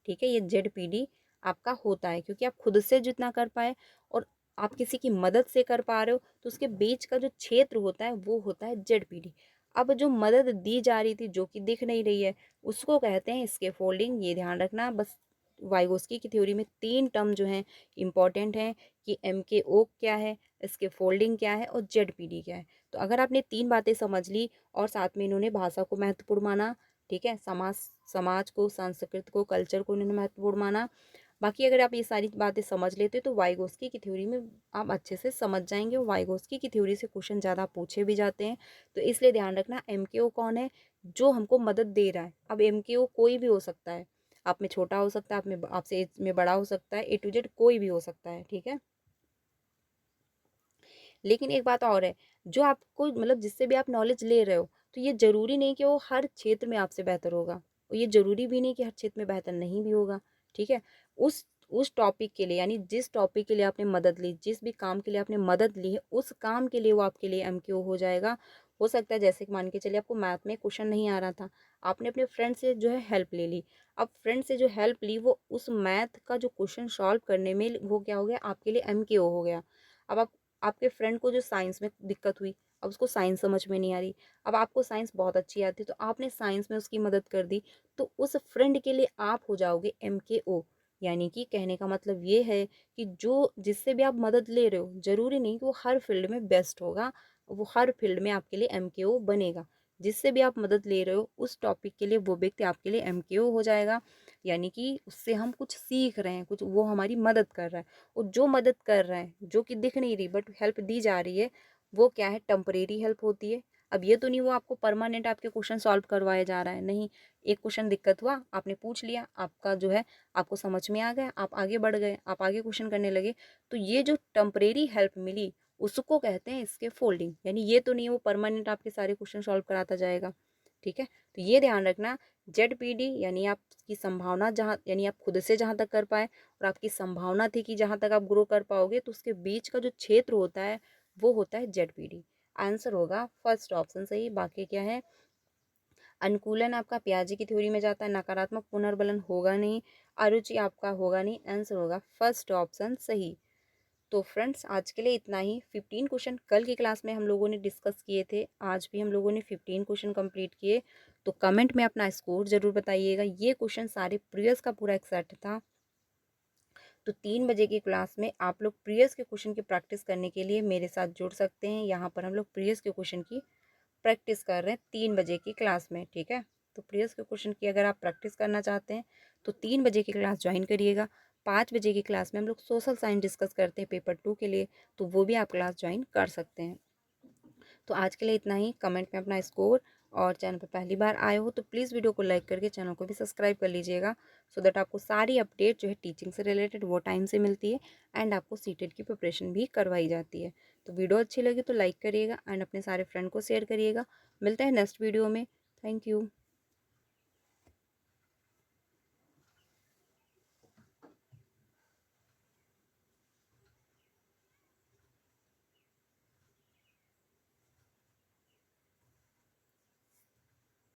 ठीक है, ये ZPD आपका होता है, क्योंकि आप खुद से जितना कर पाए और आप किसी की मदद से कर पा रहे हो, तो उसके बीच का जो क्षेत्र होता है वो होता है ZPD। अब जो मदद दी जा रही थी जो कि दिख नहीं रही है, उसको कहते हैं इसके फोल्डिंग। ये ध्यान रखना बस, वाइगोस्की की थ्योरी में 3 टर्म जो हैं इंपॉर्टेंट हैं, कि MKO क्या है, इसके फोल्डिंग क्या है और ZPD क्या है। तो अगर आपने 3 बातें समझ ली और साथ में इन्होंने भाषा को महत्वपूर्ण माना, ठीक है, समाज समाज को, संस्कृत को, कल्चर को इन्होंने महत्वपूर्ण माना। बाकी अगर आप ये सारी बातें समझ लेते तो वाइगोस्की की थ्योरी में आप अच्छे से समझ जाएंगे, और वाइगोस्की की थ्योरी से क्वेश्चन ज़्यादा पूछे भी जाते हैं। तो इसलिए ध्यान रखना, MKO कौन है, जो हमको मदद दे रहा है। अब MKO कोई भी हो सकता है, आप में छोटा हो सकता है, आप में आपसे एज में बड़ा हो सकता है, A to Z कोई भी हो सकता है। ठीक है। लेकिन एक बात और है, जो आपको मतलब जिससे भी आप नॉलेज ले रहे हो, तो ये ज़रूरी नहीं कि वो हर क्षेत्र में आपसे बेहतर होगा, और ये ज़रूरी भी नहीं कि हर क्षेत्र में बेहतर नहीं भी होगा। ठीक है। उस टॉपिक के लिए, यानी जिस टॉपिक के लिए आपने मदद ली, जिस भी काम के लिए आपने मदद ली है, उस काम के लिए वो आपके लिए MKO हो जाएगा। हो सकता है जैसे कि मान के चलिए आपको मैथ में क्वेश्चन नहीं आ रहा था, आपने अपने फ्रेंड से जो है हेल्प ले ली। अब फ्रेंड से जो हेल्प ली, वो उस मैथ का जो क्वेश्चन सॉल्व करने में वो क्या हो गया, आपके लिए MKO हो गया। अब आपके फ्रेंड को जो साइंस में दिक्कत हुई, अब उसको साइंस समझ में नहीं आ रही, अब आपको साइंस बहुत अच्छी आती है, तो आपने साइंस में उसकी मदद कर दी, तो उस फ्रेंड के लिए आप हो जाओगे MKO। यानी कि कहने का मतलब ये है कि जो जिससे भी आप मदद ले रहे हो, जरूरी नहीं कि वो हर फील्ड में बेस्ट होगा, वो हर फील्ड में आपके लिए MKO बनेगा। जिससे भी आप मदद ले रहे हो उस टॉपिक के लिए वो व्यक्ति आपके लिए MKO हो जाएगा। यानी कि उससे हम कुछ सीख रहे हैं, कुछ वो हमारी मदद कर रहा है। और जो मदद कर रहा है, जो कि दिख नहीं रही बट हेल्प दी जा रही है, वो क्या है, टेम्परेरी हेल्प होती है। अब ये तो नहीं वो आपको परमानेंट आपके क्वेश्चन सॉल्व करवाया जा रहा है, नहीं। एक क्वेश्चन दिक्कत हुआ, आपने पूछ लिया, आपका जो है आपको समझ में आ गया, आप आगे बढ़ गए, आप आगे क्वेश्चन करने लगे, तो ये जो टेम्परेरी हेल्प मिली उसको कहते हैं इसके फोल्डिंग। यानी ये तो नहीं वो परमानेंट आपके सारे क्वेश्चन सॉल्व कराता जाएगा। ठीक है। तो ये ध्यान रखना, ZPD यानी आपकी संभावना जहाँ, यानी आप खुद से जहाँ तक कर पाए और आपकी संभावना थी कि जहाँ तक आप ग्रो कर पाओगे, तो उसके बीच का जो क्षेत्र होता है वो होता है ZPD। आंसर होगा फर्स्ट ऑप्शन सही। बाकी क्या है, अनुकूलन आपका पियाजे की थ्योरी में जाता है, नकारात्मक पुनर्बलन होगा नहीं, अरुचि आपका होगा नहीं, आंसर होगा फर्स्ट ऑप्शन सही। तो फ्रेंड्स आज के लिए इतना ही। 15 क्वेश्चन कल की क्लास में हम लोगों ने डिस्कस किए थे, आज भी हम लोगों ने 15 क्वेश्चन कंप्लीट किए। तो कमेंट में अपना स्कोर ज़रूर बताइएगा। ये क्वेश्चन सारे प्रीवियस का पूरा एक सेट था। तो 3 बजे की क्लास में आप लोग प्रीवियस के क्वेश्चन की प्रैक्टिस करने के लिए मेरे साथ जुड़ सकते हैं। यहाँ पर हम लोग प्रीवियस के क्वेश्चन की प्रैक्टिस कर रहे हैं 3 बजे की क्लास में, ठीक है। तो प्रीवियस के क्वेश्चन की अगर आप प्रैक्टिस करना चाहते हैं तो 3 बजे की क्लास ज्वाइन करिएगा। 5 बजे की क्लास में हम लोग सोशल साइंस डिस्कस करते हैं पेपर 2 के लिए, तो वो भी आप क्लास ज्वाइन कर सकते हैं। तो आज के लिए इतना ही। कमेंट में अपना स्कोर, और चैनल पर पहली बार आए हो तो प्लीज़ वीडियो को लाइक करके चैनल को भी सब्सक्राइब कर लीजिएगा, सो दैट आपको सारी अपडेट जो है टीचिंग से रिलेटेड वो टाइम से मिलती है, एंड आपको सीटेट की प्रिपरेशन भी करवाई जाती है। तो वीडियो अच्छी लगी तो लाइक करिएगा एंड अपने सारे फ्रेंड को शेयर करिएगा। मिलते हैं नेक्स्ट वीडियो में। Thank you.